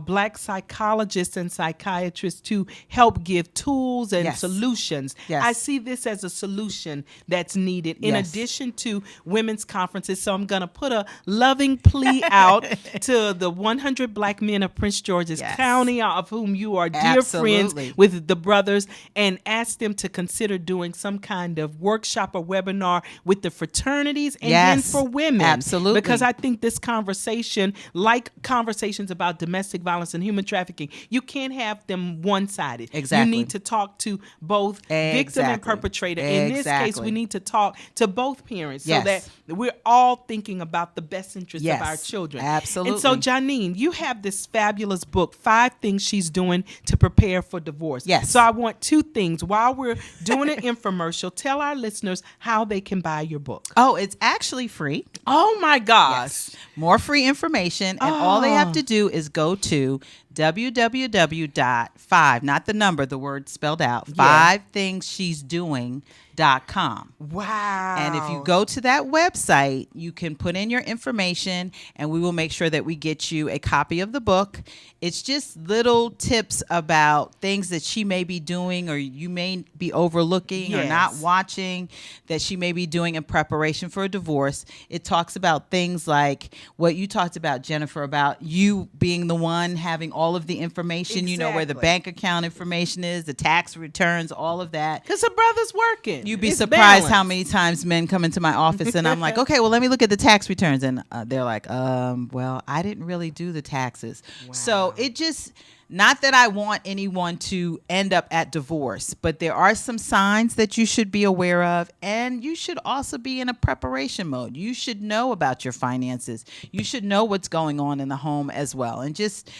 Black psychologists and psychiatrists to help give tools and Yes. solutions. Yes. I see this as a solution that's needed in Yes. addition to women's conferences. So I'm going to put a loving plea out to the 100 Black men of Prince George's Yes. County, of whom you are dear Absolutely. friends with the brothers, and ask them to consider doing some kind of workshop or webinar with the fraternities and then Yes. for women. Absolutely. Because I think this conversation, like conversations about domestic violence and human trafficking, you can't have them one-sided. Exactly. You need to talk to both victim and Exactly. perpetrator. In this case, Exactly. we need to talk to both parents Yes. so that we're all thinking about the best interest Yes. of our children. Absolutely. And so, Johnine, you have this fabulous book, 5 Things She's Doing to Prepare for Divorce. Yes. So I want 2 things. While we're doing an infomercial, tell our listeners how they can buy your book. Oh, it's actually free. Oh, my gosh. More free information, and all they have to do is go to www.5, not the number, the word spelled out, 5 things she's doing Wow. And if you go to that website, you can put in your information and we will make sure that we get you a copy of the book. It's just little tips about things that she may be doing or you may be overlooking or not Yes. watching that she may be doing in preparation for a divorce. It talks about things like what you talked about, Jennifer, about you being the one having all of the information, you know, where the Exactly. bank account information is, the tax returns, all of that. Because her brother's working. You'd be It's surprised how balanced. many times men come into my office and I'm like, okay, well, let me look at the tax returns. And they're like, well, I didn't really do the taxes. So it just, not that I want anyone to end up at divorce, but there are some signs that you should be aware of. And you should also be in a preparation mode. You should know about your finances. You should know what's going on in the home as well. And just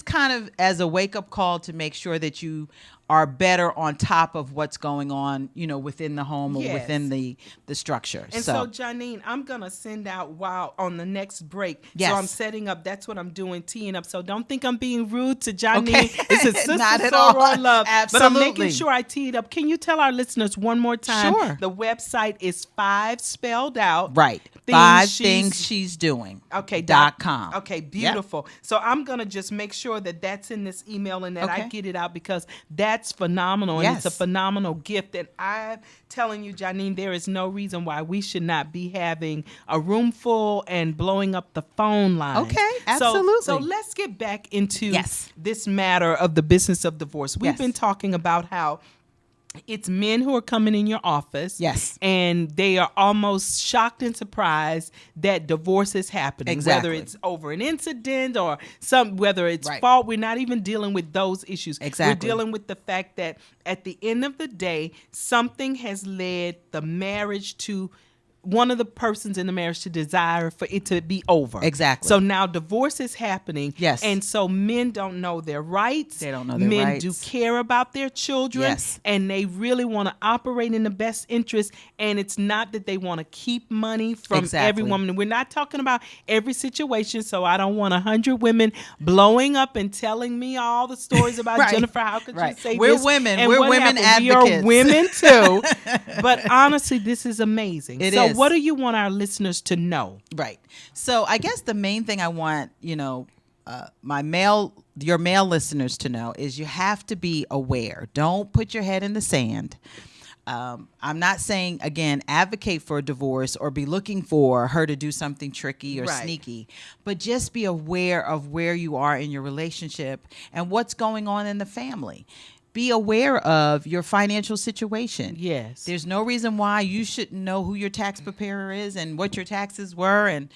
kind of as a wake-up call to make sure that you are better on top of what's going on, you know, within the home or Yes. within the structure. And so, Johnine, I'm going to send out while on the next break. Yes. So I'm setting up. That's what I'm doing, teeing up. So don't think I'm being rude to Johnine. Okay. It's a sister Not at soror all. love. But I'm Absolutely. making sure I tee it up. Can you tell our listeners one more time? Sure. The website is 5 spelled out. Right. Things 5 she's- things she's doing. Okay. .com. Okay. Yep. Beautiful. So I'm going to just make sure that that's in this email and that I Okay. get it out because that's phenomenal. And Yes. it's a phenomenal gift. And I'm telling you, Johnine, there is no reason why we should not be having a room full and blowing up the phone lines. Okay, absolutely. So let's get back into Yes. this matter of the business of divorce. We've Yes. been talking about how it's men who are coming in your office. Yes. And they are almost shocked and surprised that divorce is happening. Exactly. Whether it's over an incident or whether it's Right. fault, we're not even dealing with those issues. Exactly. We're dealing with the fact that at the end of the day, something has led the marriage to one of the persons in the marriage to desire for it to be over. Exactly. So now divorce is happening. Yes. And so men don't know their rights. They don't know their men rights. do care about their children. Yes. And they really want to operate in the best interest. And it's not that they want to keep money from Exactly. every woman. And we're not talking about every situation. So I don't want 100 women blowing up and telling me all the stories about Right. Jennifer. How could Right. you say We're this? women. And We're what women happened? We advocates. are women too. But honestly, this is amazing. It so is. what do you want our listeners to know? Right. So I guess the main thing I want, your male listeners to know is you have to be aware. Don't put your head in the sand. I'm not saying, again, advocate for a divorce or be looking for her to do something tricky or Right. sneaky, but just be aware of where you are in your relationship and what's going on in the family. Be aware of your financial situation. Yes. There's no reason why you shouldn't know who your tax preparer is and what your taxes were and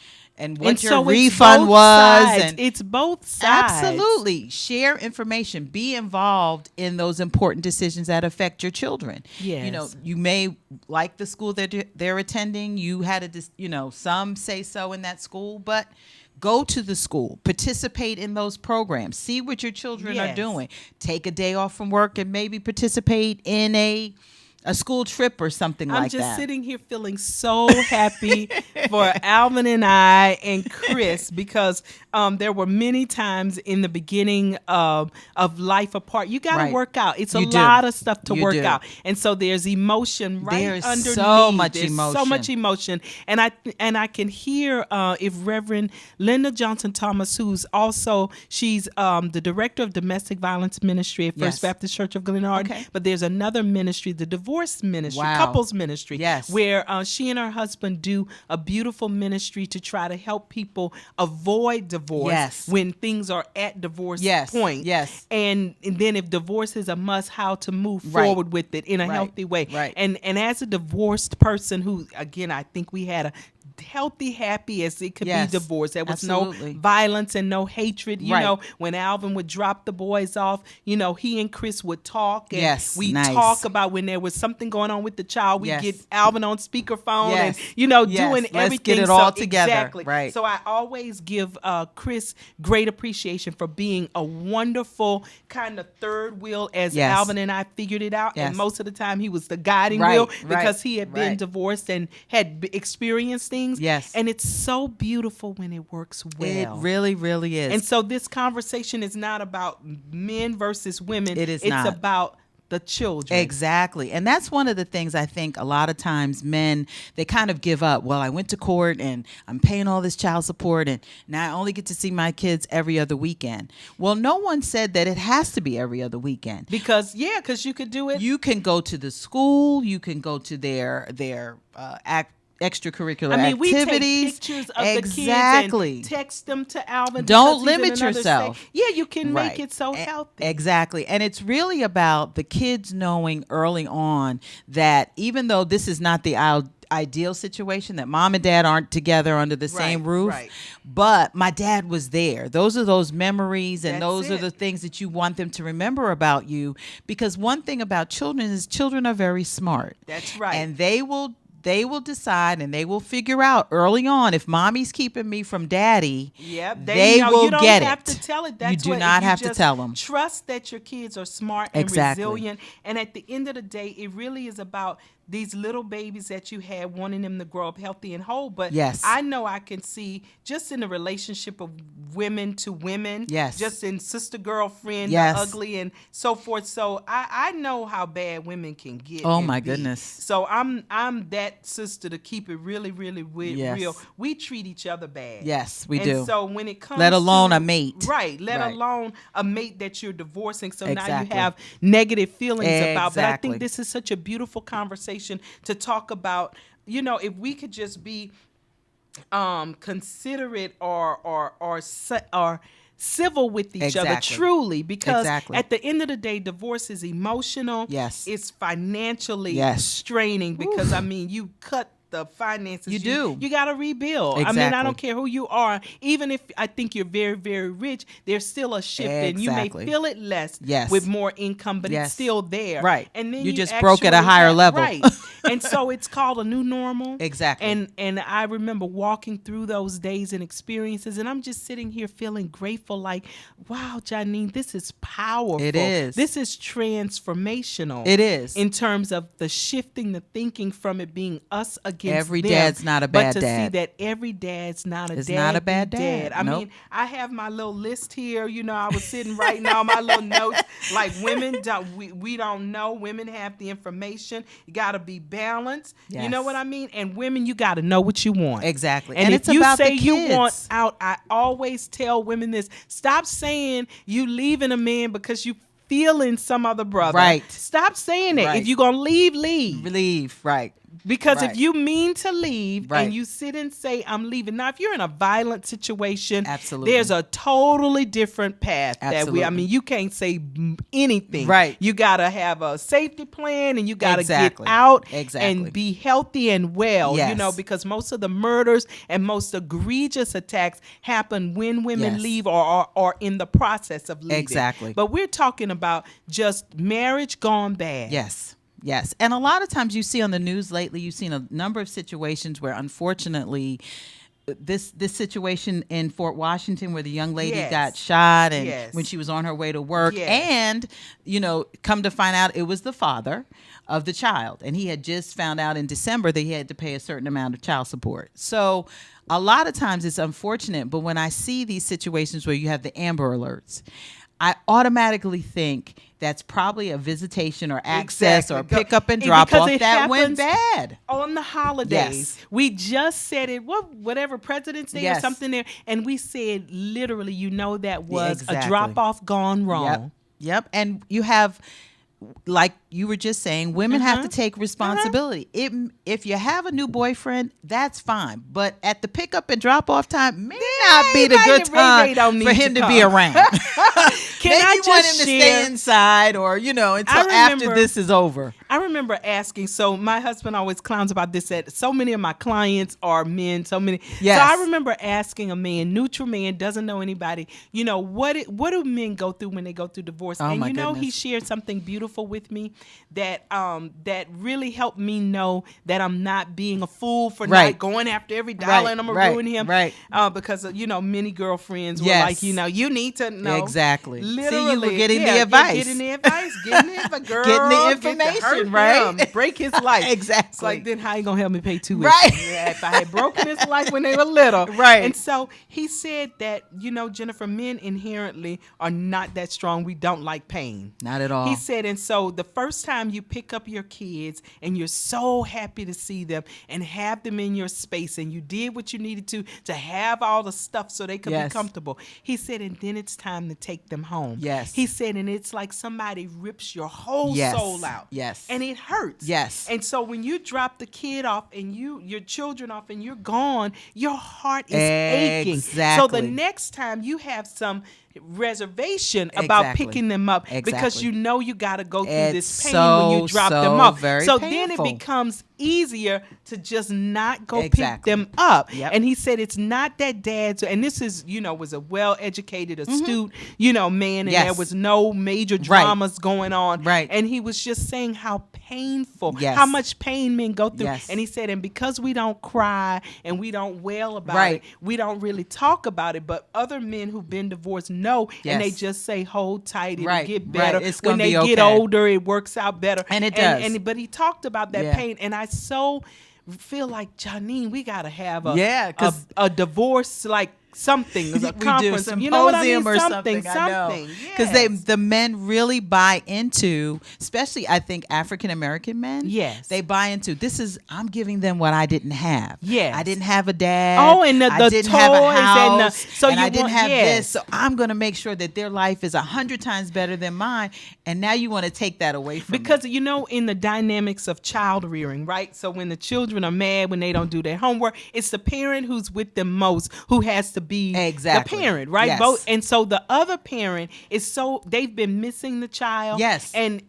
what And your so it's refund both was. sides. And It's both sides. absolutely share information. Be involved in those important decisions that affect your children. Yes. You know, you may like the school that they're attending. You had some say so in that school, but go to the school, participate in those programs, see what your children are Yes. doing. Take a day off from work and maybe participate in a school trip or something I'm like just that. sitting here feeling so happy for Alvin and I and Chris because there were many times in the beginning of life apart. You got to Right. work out. It's a You do. lot of stuff to You work do. out, and so there's emotion right There's underneath. so much There's so emotion. much emotion, and I can hear if Reverend Linda Johnson Thomas, who's also she's the director of domestic violence ministry at First Yes. Baptist Church of Glenarden, Okay. but there's another ministry, the divorce ministry, Wow. couples ministry, Yes. where she and her husband do a beautiful ministry to try to help people avoid divorce Yes. when things are at divorce Yes. point. Yes. And then if divorce is a must, how to move Right. forward with it in a Right. healthy way. Right. And as a divorced person who, again, I think we had a healthy, happy as it could Yes. be divorce. There was Absolutely. no violence and no hatred. You Right. know, when Alvin would drop the boys off, he and Chris would talk. And Yes, we nice. talk about when there was something going on with the child. We Yes. get Alvin on speakerphone Yes. and, Yes. doing Let's everything. get it all together. Exactly. Right. So I always give Chris great appreciation for being a wonderful kind of third wheel as Yes. Alvin and I figured it out. Yes. And most of the time he was the guiding Right, wheel right, because he had been right. divorced and had experienced things. Yes. And it's so beautiful when it works well. It really, really is. And so this conversation is not about men versus women. It is It's not. about the children. Exactly. And that's one of the things I think a lot of times men, they kind of give up. Well, I went to court and I'm paying all this child support and now I only get to see my kids every other weekend. Well, no one said that it has to be every other weekend. Because you could do it. You can go to the school, you can go to their extracurricular I mean, activities. we take pictures of Exactly. the kids and text them to Alvin. Don't because he's in limit another yourself. state. Yeah, you can Right. make it so healthy. Exactly. And it's really about the kids knowing early on that even though this is not the ideal situation, that mom and dad aren't together under the same roof, right. but my dad was there. Those are those memories and That's those are it. the things that you want them to remember about you, because one thing about children is children are very smart. That's right. And they will decide and they will figure out early on if mommy's keeping me from daddy. Yep, they know, will you don't get have it. to tell it. You That's do what, not if you have to just tell them. Trust that your kids are smart and Exactly. resilient. And at the end of the day, it really is about these little babies that you had, wanting them to grow up healthy and whole. But Yes. I know I can see just in the relationship of women to women, Yes. just in sister girlfriend, Yes. ugly and so forth. So I know how bad women can get. Oh, and my be. goodness. So I'm that sister to keep it really, really Yes. real. We treat each other bad. Yes, we And do. so when it comes Let alone to, a mate. Right. Let Right. alone a mate that you're divorcing. So now Exactly. you have negative feelings about. But I Exactly. think this is such a beautiful conversation to talk about, if we could just be considerate or civil with each other, Exactly. truly, because Exactly. at the end of the day, divorce is emotional. Yes. It's financially Yes. straining because you cut the finances. You do. You got to rebuild. I mean, I Exactly. don't care who you are. Even if I think you're very, very rich, there's still a shift, and you may Exactly. feel it less Yes. with more income, but Yes. it's still there. Right. And then You just broke at a higher have- level. Right. And so it's called a new normal. Exactly. And I remember walking through those days and experiences, and I'm just sitting here feeling grateful, like, wow, Johnine, this is powerful. It is. This is transformational. It is. In terms of the shifting the thinking from it being us against Every them, dad's not a bad but to dad. see that every dad's not a It's dad. not a bad be dad. I Nope. mean, I have my little list here. I was sitting writing all my little notes. Like, women we don't know. Women have the information. You got to be balanced. You know Yes. what I mean? And women, you got to know what you want. Exactly. And, And if it's you about the say you want kids. out, I always tell women this: stop saying you leaving a man because you feeling some other brother. Right. Stop saying it. Right. If you're gonna leave, leave. Leave. Right. Because Right. if you mean to leave Right. and you sit and say, I'm leaving. Now, if you're in a violent situation, Absolutely. there's a totally different path Absolutely. you can't say anything. Right. You got to have a safety plan and you got to Exactly. get out Exactly. and be healthy and well, Yes. because most of the murders and most egregious attacks happen when women Yes. leave or are in the process of leaving. Exactly. But we're talking about just marriage gone bad. Yes. Yes. And a lot of times you see on the news lately, you've seen a number of situations where unfortunately this situation in Fort Washington where the young lady Yes. got shot and Yes. when she was on her way to work Yes. and come to find out it was the father of the child and he had just found out in December that he had to pay a certain amount of child support. So a lot of times it's unfortunate, but when I see these situations where you have the Amber Alerts, I automatically think that's probably a visitation or access or Exactly. pick up and drop Because off it that went happens bad. on the holidays. Yes. We just said it, whatever President's Day or Yes. something there, and we said literally, that was exactly. a drop off gone wrong. Yep. And you have, like you were just saying, women have to take responsibility. If you have a new boyfriend, that's fine. But at the pickup and drop off time may not be the right, good it really don't time need for to him to come. be around. Can Maybe I you want him just to share? stay inside or, until remember- after this is over. I remember asking, so my husband always clowns about this, that so many of my clients are men, Yes. So I remember asking a man, neutral man, doesn't know anybody, what do men go through when they go through divorce? Oh, And my he goodness. shared something beautiful with me that really helped me know that I'm not being a fool for Right. not going after every dollar Right, and I'm going right, to ruin him. right. Because, many girlfriends were Yes. like, you need to know. Exactly. Literally, you were getting yeah, the advice. Getting the advice, getting the girl, Getting the get information, hurt right? him, break his life. Exactly. It's like, then how you gonna help me pay tuition? Right. Yeah, if I had broken his life when they were little, Right. And so he said that, Jennifer, men inherently are not that strong. We don't like pain. Not at all. He said, and so the first time you pick up your kids and you're so happy to see them and have them in your space, and you did what you needed to have all the stuff so they could Yes. be comfortable. He said, and then it's time to take them home. Yes. He said, and it's like somebody rips your whole Yes. soul out. Yes. And it hurts. Yes. And so when you drop the kid off and your children off and you're gone, your heart is aching. So Exactly. the next time you have some reservation about Exactly. picking them up because Exactly. you know you got to go through It's this pain when you drop so them off. very So painful. then it becomes easier to just not go pick Exactly. them up. Yep. And he said it's not that dads, and this is, was a well-educated, astute, man, and Yes. there was no major dramas going on. Right. And he was just saying how painful, Yes. how much pain men go through. Yes. And he said, and because we don't cry and we don't wail about Right. it, we don't really talk about it, but other men who've been divorced know, and they Yes. just say, hold tight, it'll Right, get right. better. It's when gonna they be get okay. older, it works out better. And it does. But he talked about that Yeah. pain, and I so feel like, Johnine, we got to have Yeah, 'cause- a divorce, like something, a we do conference, symposium you know what I mean? or Something, because yes. the men really buy into, especially I think African American men. Yes. they buy into this. I'm giving them what I didn't have. Yes. I didn't have a dad. Oh, and I the didn't have a toys and house, so and you I didn't want- have yes. this. So I'm going to make sure that their life is 100 times better than mine. And now you want to take that away from because me. in the dynamics of child rearing, right? So when the children are mad when they don't do their homework, it's the parent who's with them most who has to be Exactly. the parent, right? Yes. Both, and so the other parent is they've been missing the child. Yes. and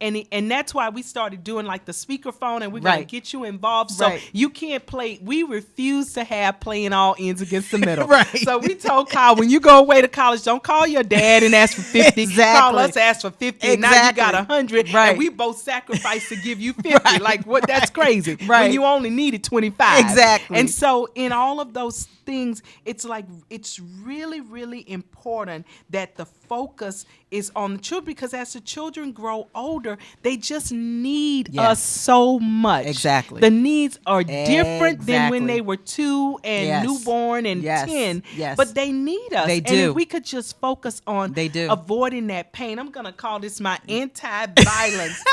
that's why we started doing like the speakerphone, and we're gonna Right. get you involved. So Right. you can't play. We refuse to have playing all ends against the middle. Right. So we told Kyle, when you go away to college, don't call your dad and ask for 50. Exactly. Call us, ask for 50. And now you got Exactly. 100. Right. And we both sacrificed to give you 50. Right. Like, what? That's crazy. Right. When you only needed 25. Exactly. And so in all of those things, it's like, it's really, really important that the focus is on the children, because as the children grow older, they just need Yes. us so much. Exactly. The needs are different than when Exactly. they were 2 and Yes. newborn and Yes. 10. Yes. But they need us. They And do. if we could just focus on They do. avoiding that pain. I'm going to call this my anti-violence,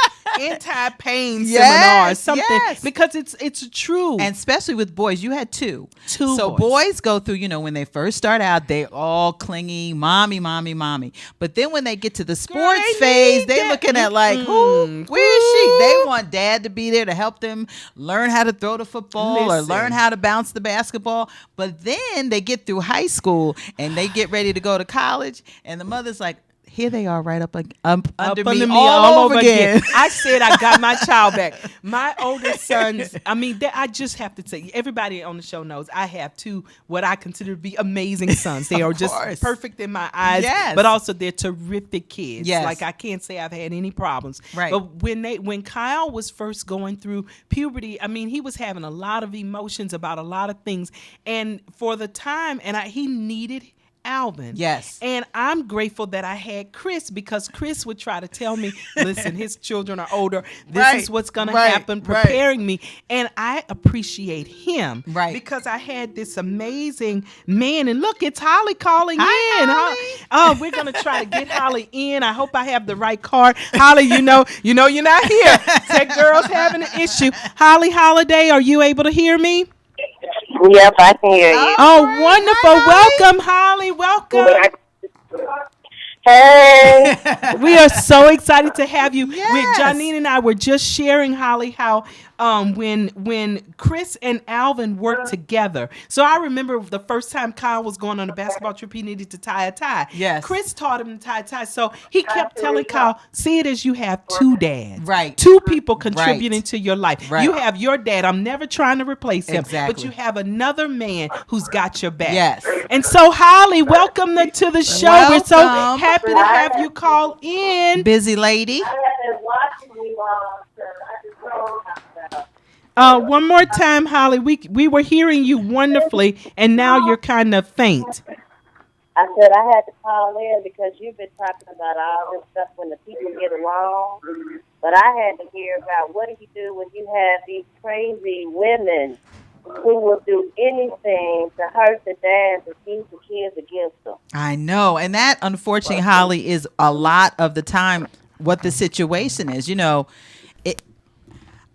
anti-pain Yes, seminar, something, yes. because it's true. And especially with boys, you had two. Two So boys. boys go through, when they first start out, they all clingy, mommy, mommy, mommy. But then when they get to the sports they phase, need they that. looking at like, who? Where is she? They want dad to be there to help them learn how to throw the football or Listen. learn how to bounce the basketball. But then they get through high school and they get ready to go to college, and the mother's like, here they are right up under me all over again. I said I got my child back. My older sons, I just have to say, everybody on the show knows I have two what I consider to be amazing sons. They are just course. perfect in my eyes, Yes. but also they're terrific kids. Yes. Like, I can't say I've had any problems. Right. But when Kyle was first going through puberty, he was having a lot of emotions about a lot of things, and for the time, he needed Alvin. Yes. And I'm grateful that I had Chris, because Chris would try to tell me, listen, his children are older. This Right. is what's going to Right. happen, Right. preparing me. And I appreciate him. Right. Because I had this amazing man. And look, it's Holly calling Hi, in. Holly. Oh, we're going to try to get Holly in. I hope I have the right card. Holly, you're not here. Tech Girl's having an issue. Holly Holiday, are you able to hear me? Yep, I can hear you. Oh, right. wonderful. Hi, Welcome, Holly. Welcome. Hey. We are so excited to have you. Yes. Johnine and I were just sharing, Holly, how when Chris and Alvin worked together. So I remember the first time Kyle was going on a basketball trip, he needed to tie a tie. Yes. Chris taught him to tie a tie. So he kept telling Kyle, see it as you have two dads. Right. Two people contributing to your life. Right. You have your dad. I'm never trying to replace him. Exactly. But you have another man who's got your back. Yes. And so, Holly, welcome to the show. We're so Welcome. happy to have you call in. Busy lady. One more time, Holly. We were hearing you wonderfully, and now you're kind of faint. I said I had to call in because you've been talking about all this stuff when the people get along. But I had to hear about what do you do when you have these crazy women who will do anything to hurt the dads and use the kids against them. I know. And that, unfortunately, Holly, is a lot of the time what the situation is. You know,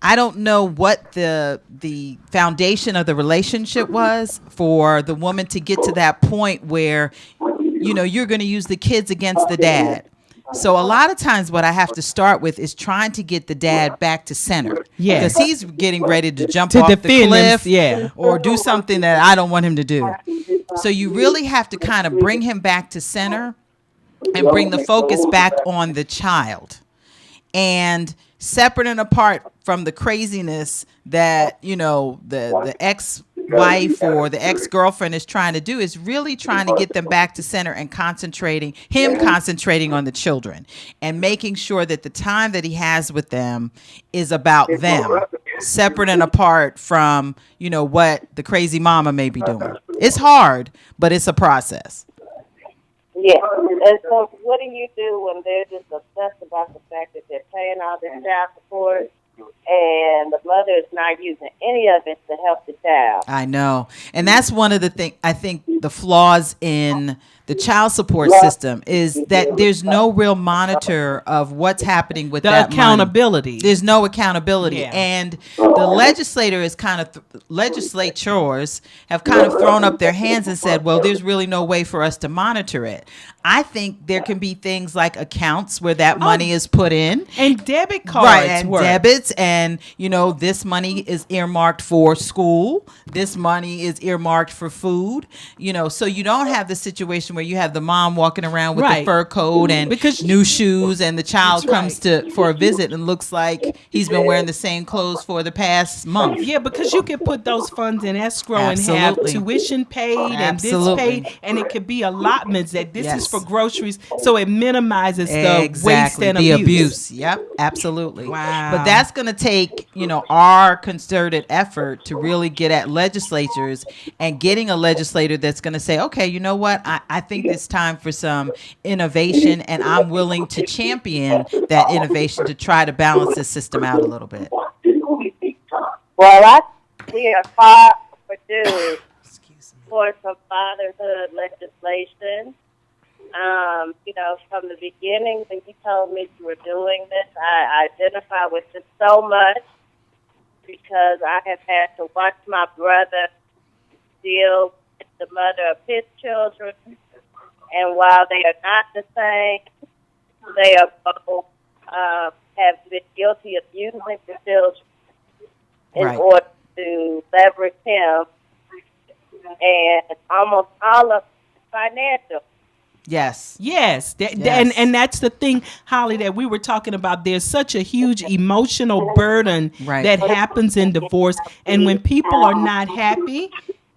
I don't know what the foundation of the relationship was for the woman to get to that point where, you know, you're going to use the kids against the dad. So a lot of times what I have to start with is trying to get the dad back to center. Yeah. Because he's getting ready to jump To off the defend cliff him, or do something that I don't want him to do. So you really have to kind of bring him back to center and bring the focus back on the child. And separate and apart from the craziness that, you know, the ex-wife or the ex-girlfriend is trying to do, is really trying to get them back to center and concentrating on the children and making sure that the time that he has with them is about them, separate and apart from, you know, what the crazy mama may be doing. It's hard, but it's a process. Yeah. And so what do you do when they're just obsessed about the fact that they're paying all this child support and the mother is not using any of it to help the child? I know. And that's one of the things, I think the flaws in the child support system is that there's no real monitor of what's happening with that accountability. money. There's no accountability. Yeah. And the legislators have kind of thrown up their hands and said, well, there's really no way for us to monitor it. I think there can be things like accounts where that money is put in. And debit cards. Right, and work. debits, and, you know, this money is earmarked for school. This money is earmarked for food. You know, so you don't have the situation where you have the mom walking around with the fur coat and new shoes, and the child comes for a visit and looks like he's been wearing the same clothes for the past month. Yeah, because you can put those funds in escrow and have tuition paid and this paid, and it could be allotments that this is for groceries, so it minimizes the waste and the abuse. Yep, absolutely. Wow. But that's going to take, you know, our concerted effort to really get at legislatures and getting a legislator that's going to say, okay, you know what, I think it's time for some innovation, and I'm willing to champion that innovation to try to balance the system out a little bit. Well, I see a far overdue for some fatherhood legislation. You know, from the beginning when you told me you were doing this, I identify with it so much because I have had to watch my brother deal with the mother of his children. And while they are not the same, they are both have been guilty of using the children in order to leverage him, and almost all of financial. Yes. And that's the thing, Holly, that we were talking about. There's such a huge emotional burden that happens in divorce. And when people are not happy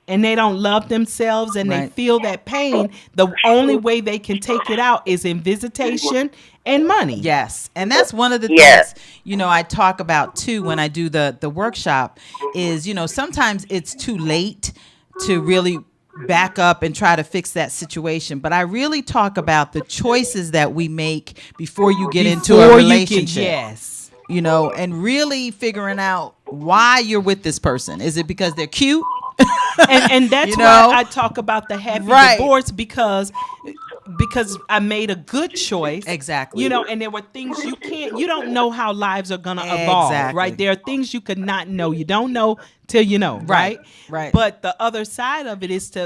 and they don't love themselves and they feel that pain, the only way they can take it out is in visitation and money. Yes. And that's one of the things, you know, I talk about too when I do the workshop is, you know, sometimes it's too late to really back up and try to fix that situation. But I really talk about the choices that we make before you get into a relationship. You know, and really figuring out why you're with this person. Is it because they're cute? and that's why I talk about the happy divorce, because I made a good choice. Exactly. You know, and there were things you don't know how lives are going to evolve, right? There are things you could not know. You don't know till you know, right? Right. But the other side of it is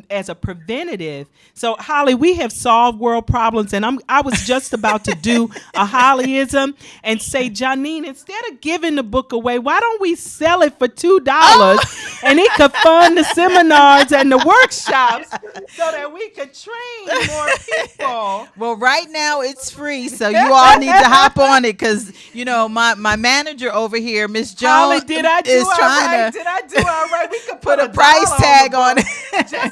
as a preventative. So, Holly, we have solved world problems, and I was just about to do a Hollyism and say, Johnine, instead of giving the book away, why don't we sell it for $2 and it could fund the seminars and the workshops so that we could train more people? Well, right now it's free, so you all need to hop on it because, you know, my manager over here, Miss Jones, Holly, did I do all right? We could put a price tag on it.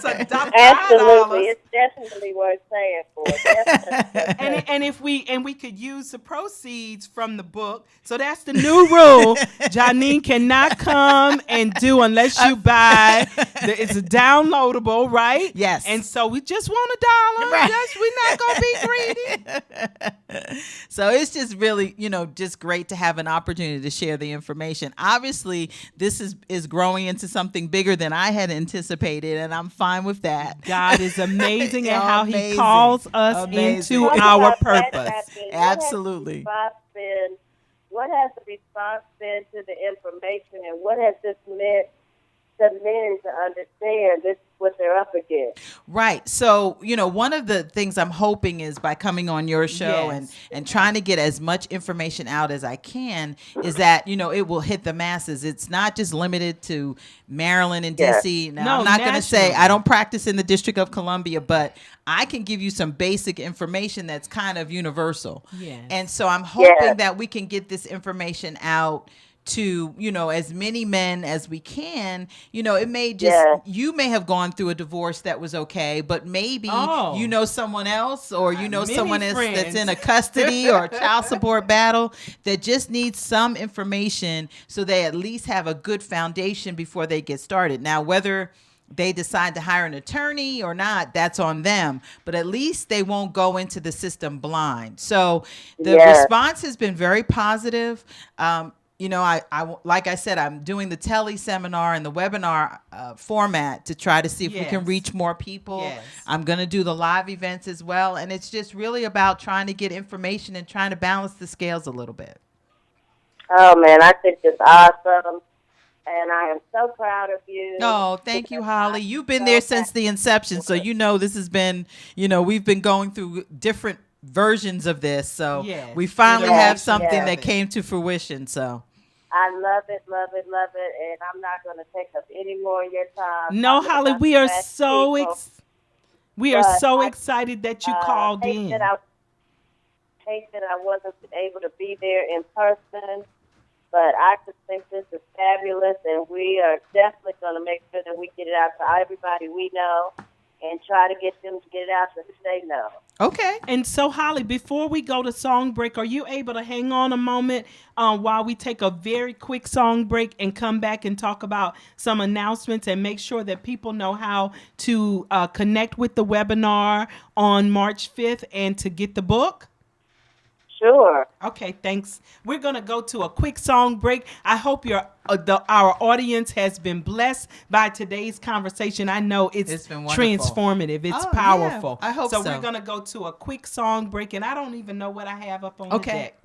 That's a Absolutely, $5. it's definitely worth saying for. Definitely. And if we could use the proceeds from the book, so that's the new rule. Johnine cannot come and do unless you buy. It's a downloadable, right? Yes. And so we just want $1. Right. Just we're not gonna be greedy. So it's just really, just great to have an opportunity to share the information. Obviously, this is growing into something bigger than I had anticipated, and I'm fine with that. God is amazing at how He Amazing. calls us Amazing. into What our about that, purpose. Captain? Absolutely. What has the response been to the information, and what has this meant to men to understand this what they're up against? Right. So, one of the things I'm hoping is by coming on your show Yes. and trying to get as much information out as I can is that, it will hit the masses. It's not just limited to Maryland and Yes. DC. Now, No, I'm not going to say nationally. I don't practice in the District of Columbia, but I can give you some basic information that's kind of universal. Yes. And so I'm hoping Yes. that we can get this information out to, as many men as we can. It may just, Yes. you may have gone through a divorce that was okay, but maybe Oh. you know someone else, or Many someone else that's friends. in a custody or a child support battle that just needs some information so they at least have a good foundation before they get started. Now, whether they decide to hire an attorney or not, that's on them. But at least they won't go into the system blind. So the Yes. response has been very positive. I like I said, I'm doing the tele seminar and the webinar format to try to see if we can Yes. reach more people. Yes. I'm going to do the live events as well. And it's just really about trying to get information and trying to balance the scales a little bit. Oh man, I think it's awesome, and I am so proud of you. Oh, thank you, Holly. You've been there since the inception. So, this has been, we've been going through different versions of this. So Yes. we finally Yes, have something yes. that came to fruition. So. I love it, and I'm not going to take up any more of your time. No, talking Holly, about we the are best so people. we are But so I- excited that you called hate in. that I wasn't able to be there in person, but I just think this is fabulous, and we are definitely going to make sure that we get it out to everybody we know and try to get them to get it out to who they know. Okay. And so, Holly, before we go to song break, are you able to hang on a moment while we take a very quick song break and come back and talk about some announcements and make sure that people know how to connect with the webinar on March 5th and to get the book? Sure. Okay, thanks. We're going to go to a quick song break. I hope our audience has been blessed by today's conversation. I know it's been wonderful. transformative. It's Oh, powerful. yeah. I hope so. so. We're going to go to a quick song break, and I don't even know what I have up on the Okay. deck.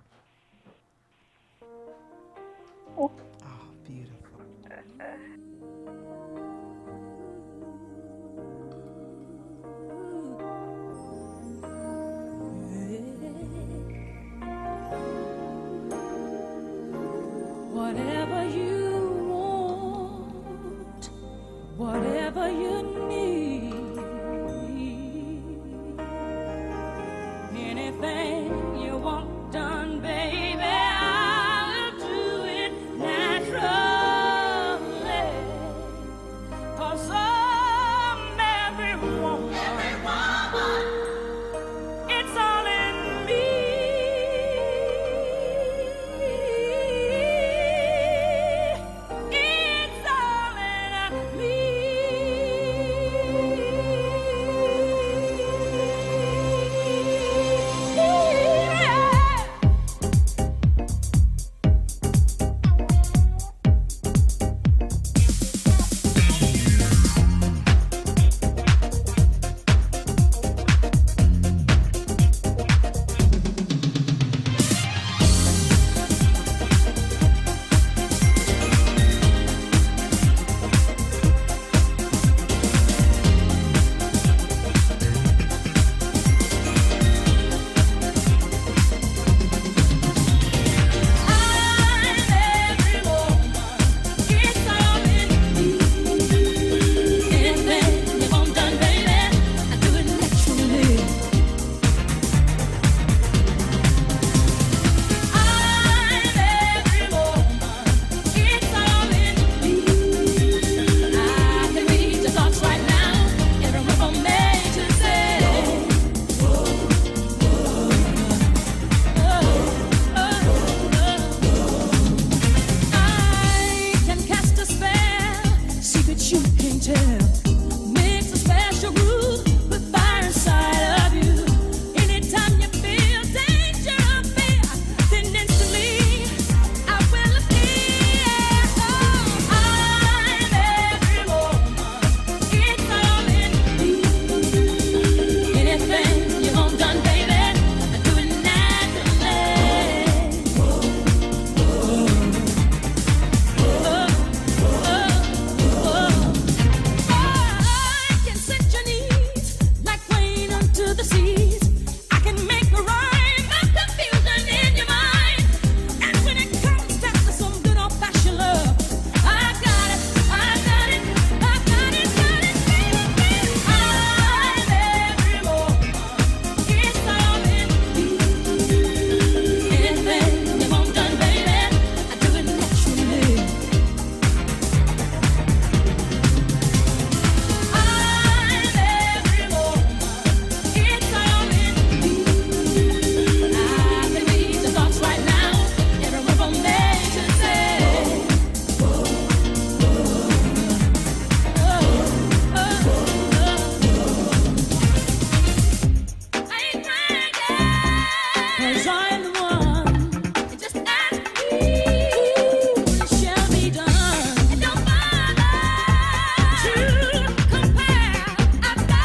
Oh, beautiful. Whatever you want, whatever you need, anything you want done, baby, I'll do it now. I can make the rhyme, the confusion in your mind. And when it comes down to some good old-fashioned love, I got it, I got it, I got it, got it, baby, baby. I'm every woman, it's all in me. Anything you want done, baby, I do it naturally. I'm every woman, it's all in me. I can read your thoughts right now, every one from A to Z. I ain't bragging, 'cause I'm the one. Just ask me, it shall be done. And don't bother to compare. I've got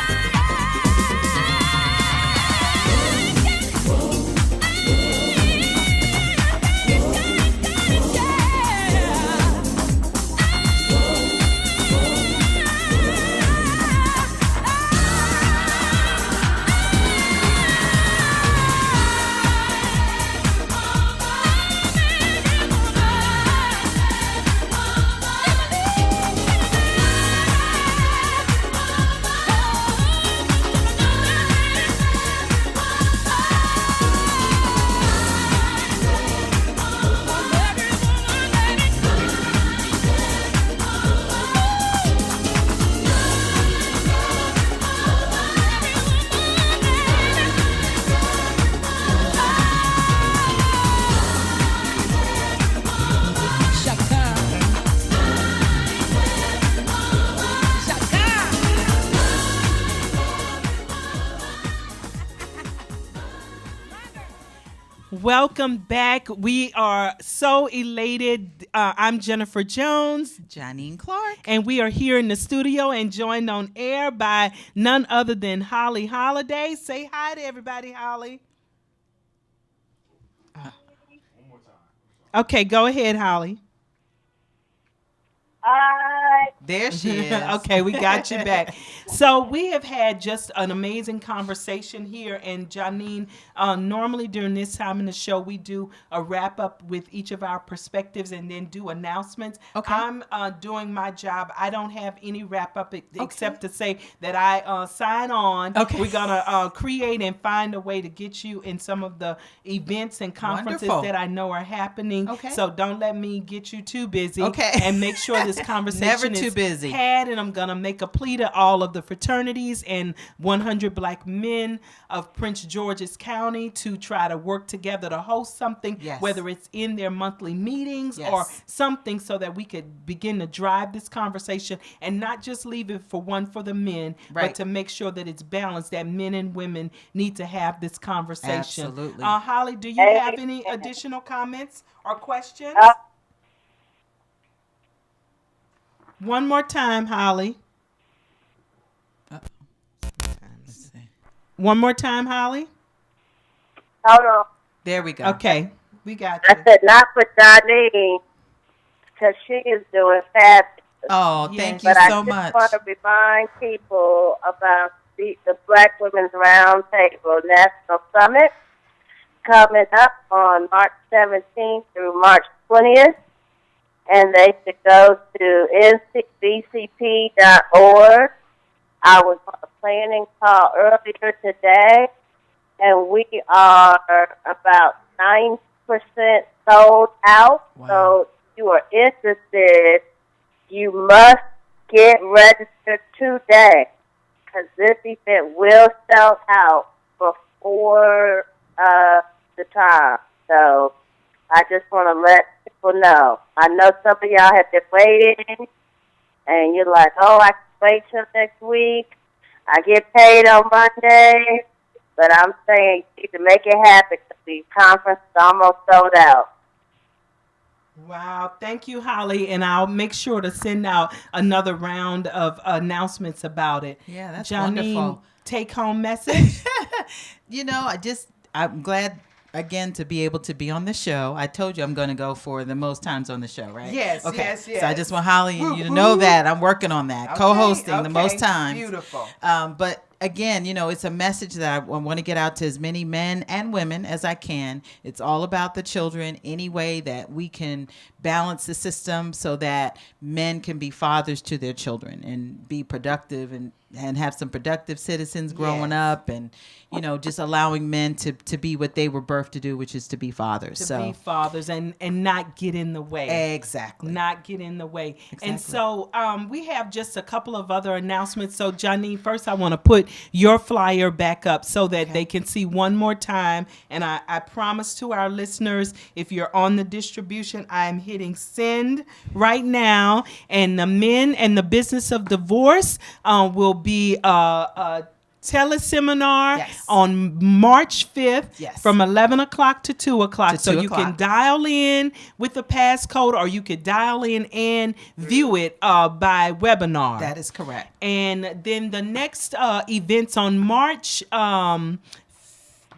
Welcome back. We are so elated. I'm Jennifer Jones, Johnine Clark. and we are here in the studio and joined on air by none other than Holly Holiday. Say hi to everybody, Holly. Okay, go ahead, Holly. There she is. Okay, we got you back. So we have had just an amazing conversation here, and Johnine, normally during this time in the show, we do a wrap up with each of our perspectives and then do announcements. Okay. I'm doing my job. I don't have any wrap up except to say that I sign on. Okay. We're gonna create and find a way to get you in some of the events and conferences Wonderful. that I know are happening. Okay. So don't let me get you too busy. Okay. And make sure this conversation Never too is busy. had, and I'm gonna make a plea to all of the fraternities and 100 Black men of Prince George's County to try to work together to host something, Yes. whether it's in their monthly meetings Yes. or something, so that we could begin to drive this conversation and not just leave it for the men, Right. but to make sure that it's balanced, that men and women need to have this conversation. Absolutely. Holly, do you have any additional comments or questions? One more time, Holly. Let's see. One more time, Holly. Hold on. There we go. Okay, we got I you. said not for Johnine, because she is doing fabulous. Oh, Yes. thank you But I so just much. want to remind people about the Black Women's Roundtable National Summit coming up on March 17th through March 20th. And they should go to n6bcp.org. I was on a planning call earlier today, and we are about 9% sold out. Wow. So if you are interested, you must get registered today, because this event will sell out before the time. So I just want to let people know. I know some of y'all have been waiting, and you're like, oh, I can wait till next week. I get paid on Monday. But I'm saying you need to make it happen, because the conference is almost sold out. Wow, thank you, Holly, and I'll make sure to send out another round of announcements about it. Yeah, that's Johnine, wonderful. take home message. I'm glad again to be able to be on the show. I told you I'm going to go for the most times on the show, right? Yes, okay. yes, So I yes. just want Holly and you to know that I'm working on that, co-hosting the most times. Beautiful. But again, it's a message that I want to get out to as many men and women as I can. It's all about the children, any way that we can balance the system so that men can be fathers to their children and be productive and have some productive citizens growing up, and just allowing men to be what they were birthed to do, which is to be fathers. To be fathers and not get in the way. Exactly. Not get in the way. Exactly. And so we have just a couple of other announcements. So Johnine, first I want to put your flyer back up so that they can see one more time. And I promise to our listeners, if you're on the distribution, I'm hitting send right now. And the Men and the Business of Divorce will be a teleseminar on March 5th from 11 o'clock to 2 o'clock. So you can dial in with the passcode, or you could dial in and view it by webinar. That is correct. And then the next events on March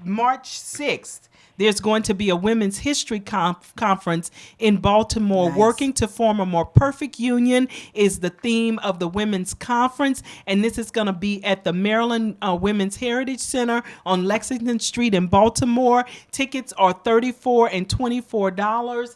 6th. There's going to be a women's history conference in Baltimore. Nice. Working to form a more perfect union is the theme of the women's conference. And this is going to be at the Maryland Women's Heritage Center on Lexington Street in Baltimore. Tickets are $34 and $24.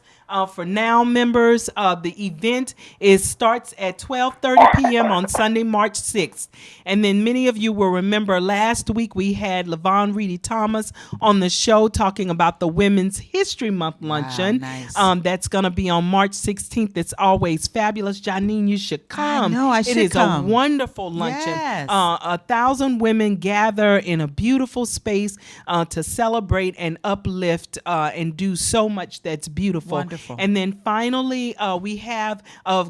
For now members, the event starts at 12:30 p.m. on Sunday, March 6th. And then many of you will remember last week we had LaVon Reedy Thomas on the show talking about the Women's History Month luncheon. Nice. That's going to be on March 16th. It's always fabulous. Johnine, you should come. I know, I should It is come. a wonderful luncheon. Yes. 1,000 women gather in a beautiful space to celebrate and uplift and do so much that's beautiful. Wonderful. And then finally, we have a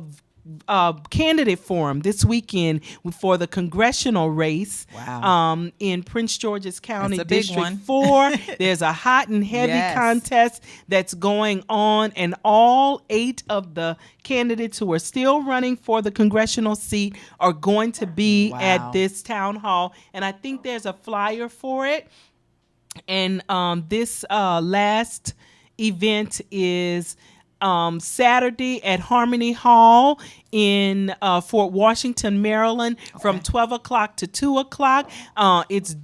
candidate forum this weekend for the congressional race. Wow. In Prince George's County, That's a big District one. 4. There's a hot and heavy Yes. contest that's going on, and all 8 of the candidates who are still running for the congressional seat are going to be at this town hall. And I think there's a flyer for it. And this last event is Saturday at Harmony Hall in Fort Washington, Maryland, from 12 o'clock to 2 o'clock. It's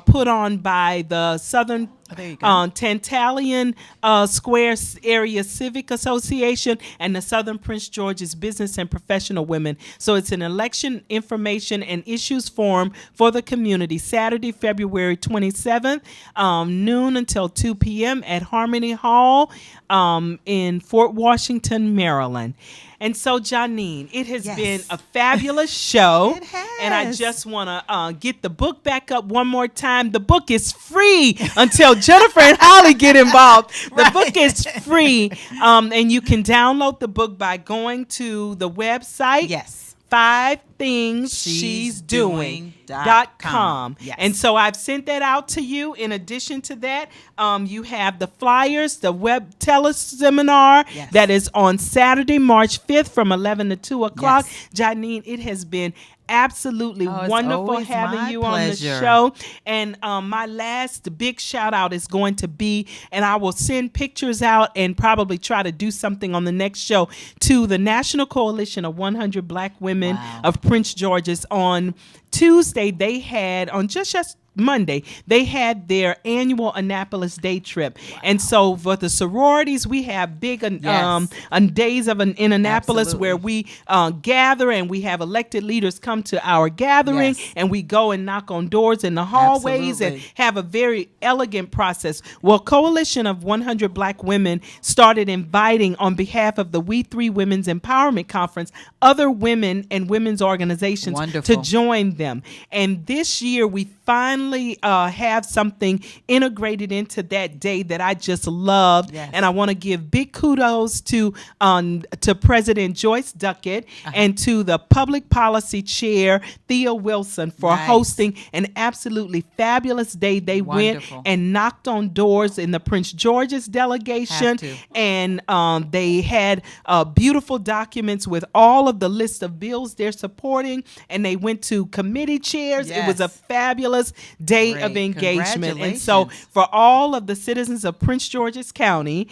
put on by the Southern Tantalian Square Area Civic Association and the Southern Prince George's Business and Professional Women. So it's an election information and issues forum for the community, Saturday, February 27th, noon until 2 p.m. at Harmony Hall in Fort Washington, Maryland. And so, Johnine, it has been a fabulous show. It has. And I just want to get the book back up one more time. The book is free until Jennifer and Holly get involved. The book is free. And you can download the book by going to the website. Yes. 5thingsshesdoing.com. Yes. And so I've sent that out to you. In addition to that, you have the flyers, the web teleseminar that is on Saturday, March 5th from 11 to 2 o'clock. Yes. Janine, it has been absolutely it's wonderful always having my you pleasure. on the show. And my last big shout out is going to be, and I will send pictures out and probably try to do something on the next show, to the National Coalition of 100 Black Women of Prince George's. On Tuesday, they had, on just Monday, they had their annual Annapolis Day trip. And so for the sororities, we have big days in Annapolis. Absolutely. Where we gather, and we have elected leaders come to our gathering, and we go and knock on doors in the hallways and have a very elegant process. Well, Coalition of 100 Black Women started inviting, on behalf of the We Three Women's Empowerment Conference, other women and women's organizations to join them. And this year we finally have something integrated into that day that I just loved. And I want to give big kudos to President Joyce Duckett and to the Public Policy Chair Thea Wilson for hosting an absolutely fabulous day. They went and knocked on doors in the Prince George's delegation, and they had beautiful documents with all of the list of bills they're supporting, and they went to committee chairs. It was a fabulous day of engagement. And so for all of the citizens of Prince George's County,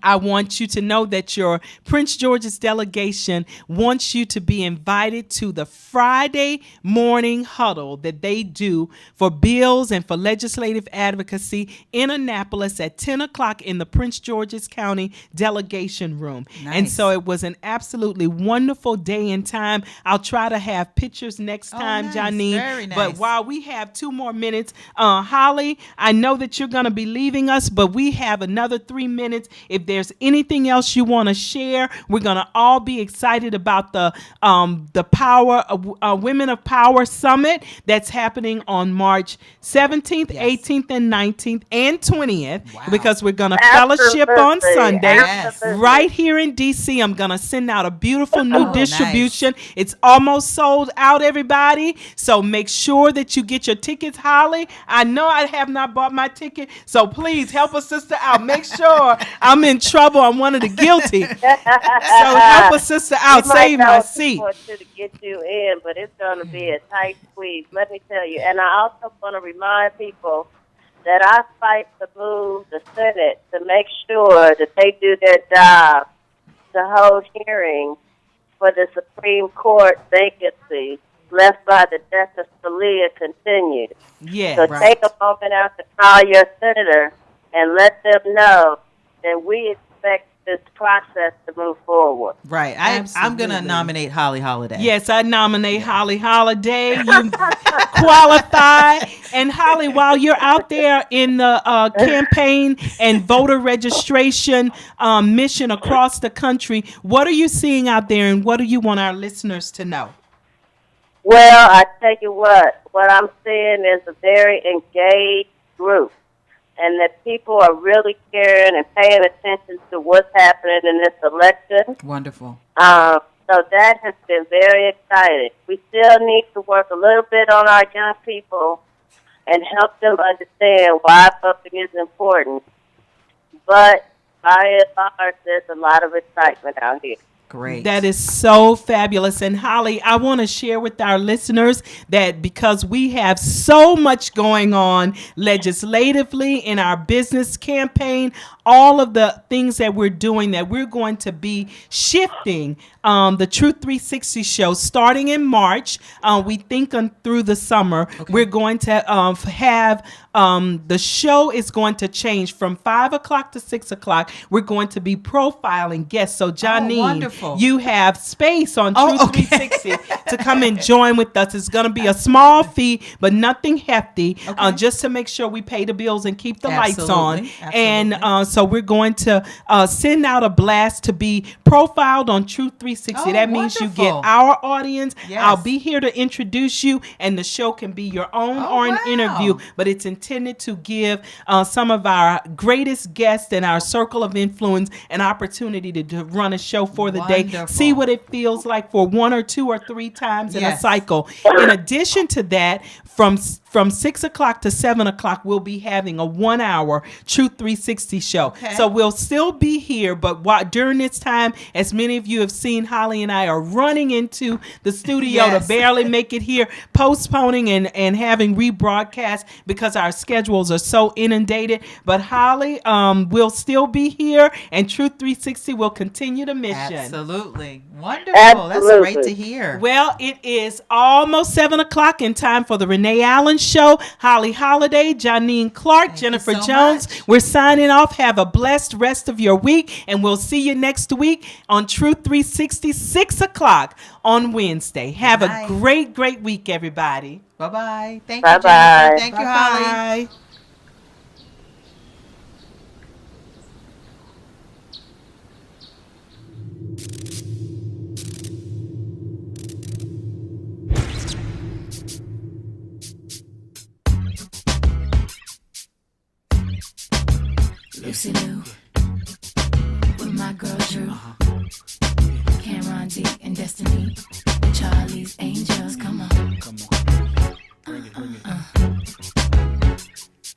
I want you to know that your Prince George's delegation wants you to be invited to the Friday morning huddle that they do for bills and for legislative advocacy in Annapolis at 10 o'clock in the Prince George's County delegation room. Nice. And so it was an absolutely wonderful day and time. I'll try to have pictures next time, nice. Johnine. Very nice. But while we have 2 more minutes, Holly, I know that you're going to be leaving us, but we have another 3 minutes. If there's anything else you want to share, we're going to all be excited about the Power Women of Power Summit that's happening on March 17th, Yes. 18th, and 19th, and 20th, Wow. because we're going to fellowship on Absolutely. Sunday Absolutely. right here in D.C. I'm going to send out a beautiful new Oh, distribution. It's almost sold out, everybody. So make sure that you get your tickets, Holly. I know I have not bought my ticket, so please help a sister out. Make sure I'm in trouble. I'm one of the guilty. So help a sister out. We might Save my know seat. people to get you in, but it's going to be a tight squeeze. Let me tell you. And I also want to remind people that I fight to move the Senate to make sure that they do their job to hold hearings for the Supreme Court vacancy left by the death of Scalia continued. Yeah. So Right. take a moment out to call your senator and let them know that we expect this process to move forward. Right. I'm going to Absolutely. nominate Holly Holiday. Yes, I nominate Holly Holiday. You qualify. And Holly, while you're out there in the campaign and voter registration mission across the country, what are you seeing out there, and what do you want our listeners to know? Well, I tell you what I'm seeing is a very engaged group, and that people are really caring and paying attention to what's happening in this election. Wonderful. So that has been very exciting. We still need to work a little bit on our young people and help them understand why voting is important. But by and large, there's a lot of excitement out here. Great. That is so fabulous. And Holly, I want to share with our listeners that because we have so much going on legislatively in our business campaign, all of the things that we're doing, that we're going to be shifting the Truth 360 show starting in March. We think through the summer, we're going to have the show is going to change from 5 o'clock to 6 o'clock. We're going to be profiling guests. So Johnine, wonderful. you have space on Truth Oh, okay. 360 to come and join with us. It's going to be a small fee, but nothing hefty, just to make sure we pay the bills and keep the lights on. Absolutely. And so we're going to send out a blast to be profiled on Truth 360. Oh, that means you get wonderful. our audience. Yes. I'll be here to introduce you, and the show can be your own Oh, or an wow. interview, but it's intended to give some of our greatest guests in our circle of influence an opportunity to run a show for the day. Wonderful. See what it feels like for 1 or 2 or 3 times in a Yes. cycle. In addition to that, from 6 o'clock to 7 o'clock, we'll be having a 1-hour Truth 360 show. Okay. So we'll still be here, but during this time, as many of you have seen, Holly and I are running into the studio Yes. to barely make it here, postponing and having rebroadcast because our schedules are so inundated. But Holly, we'll still be here, and Truth 360 will continue the mission. Absolutely. Wonderful. That's great Absolutely. to hear. Well, it is almost 7 o'clock in time for the Renee Allen Show. Holly Holiday, Johnine Clark, Thank you Jennifer so Jones. much. We're signing off. Have a blessed rest of your week, and we'll see you next week on Truth 360, 6 o'clock on Wednesday. Have Good a night. great, great week, everybody. Bye-bye. Thank Bye-bye. you, Jennifer. Thank you, Holly. Bye. Lucy Lou, with my girl Drew, Cameron D and Destiny, Charlie's Angels, come on.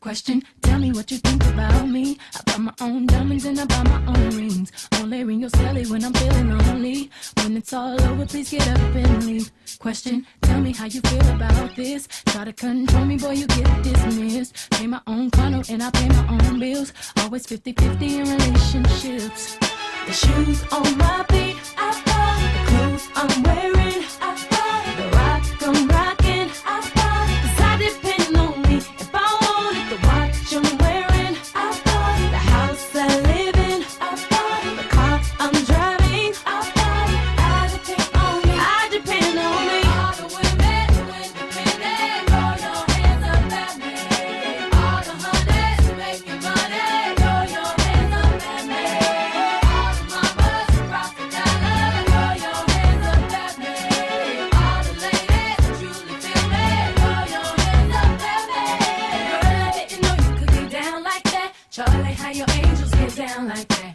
Question, tell me what you think about me. I buy my own diamonds and I buy my own rings. Only ring your celly when I'm feeling lonely. When it's all over, please get up and leave. Question, tell me how you feel about this. Try to control me, boy, you get dismissed. Pay my own condo and I pay my own bills. Always 50-50 in relationships. The shoes on my feet, I bought. The clothes I'm wearing, I bought. The rock I'm rocking, I bought. 'Cause I depend on me. If I wanted the watch I'm wearing, I bought. The house I live in, I bought. The car I'm driving, I bought. I depend on me. I depend on me. All the women who independent, throw your hands up at me. All the honeys who making money, throw your hands up at me. All the mamas who rock the dollar, throw your hands up at me. All the ladies who truly feel me, throw your hands up at me. Girl, I didn't know you could get down like that. Charlie, how your angels get down like that.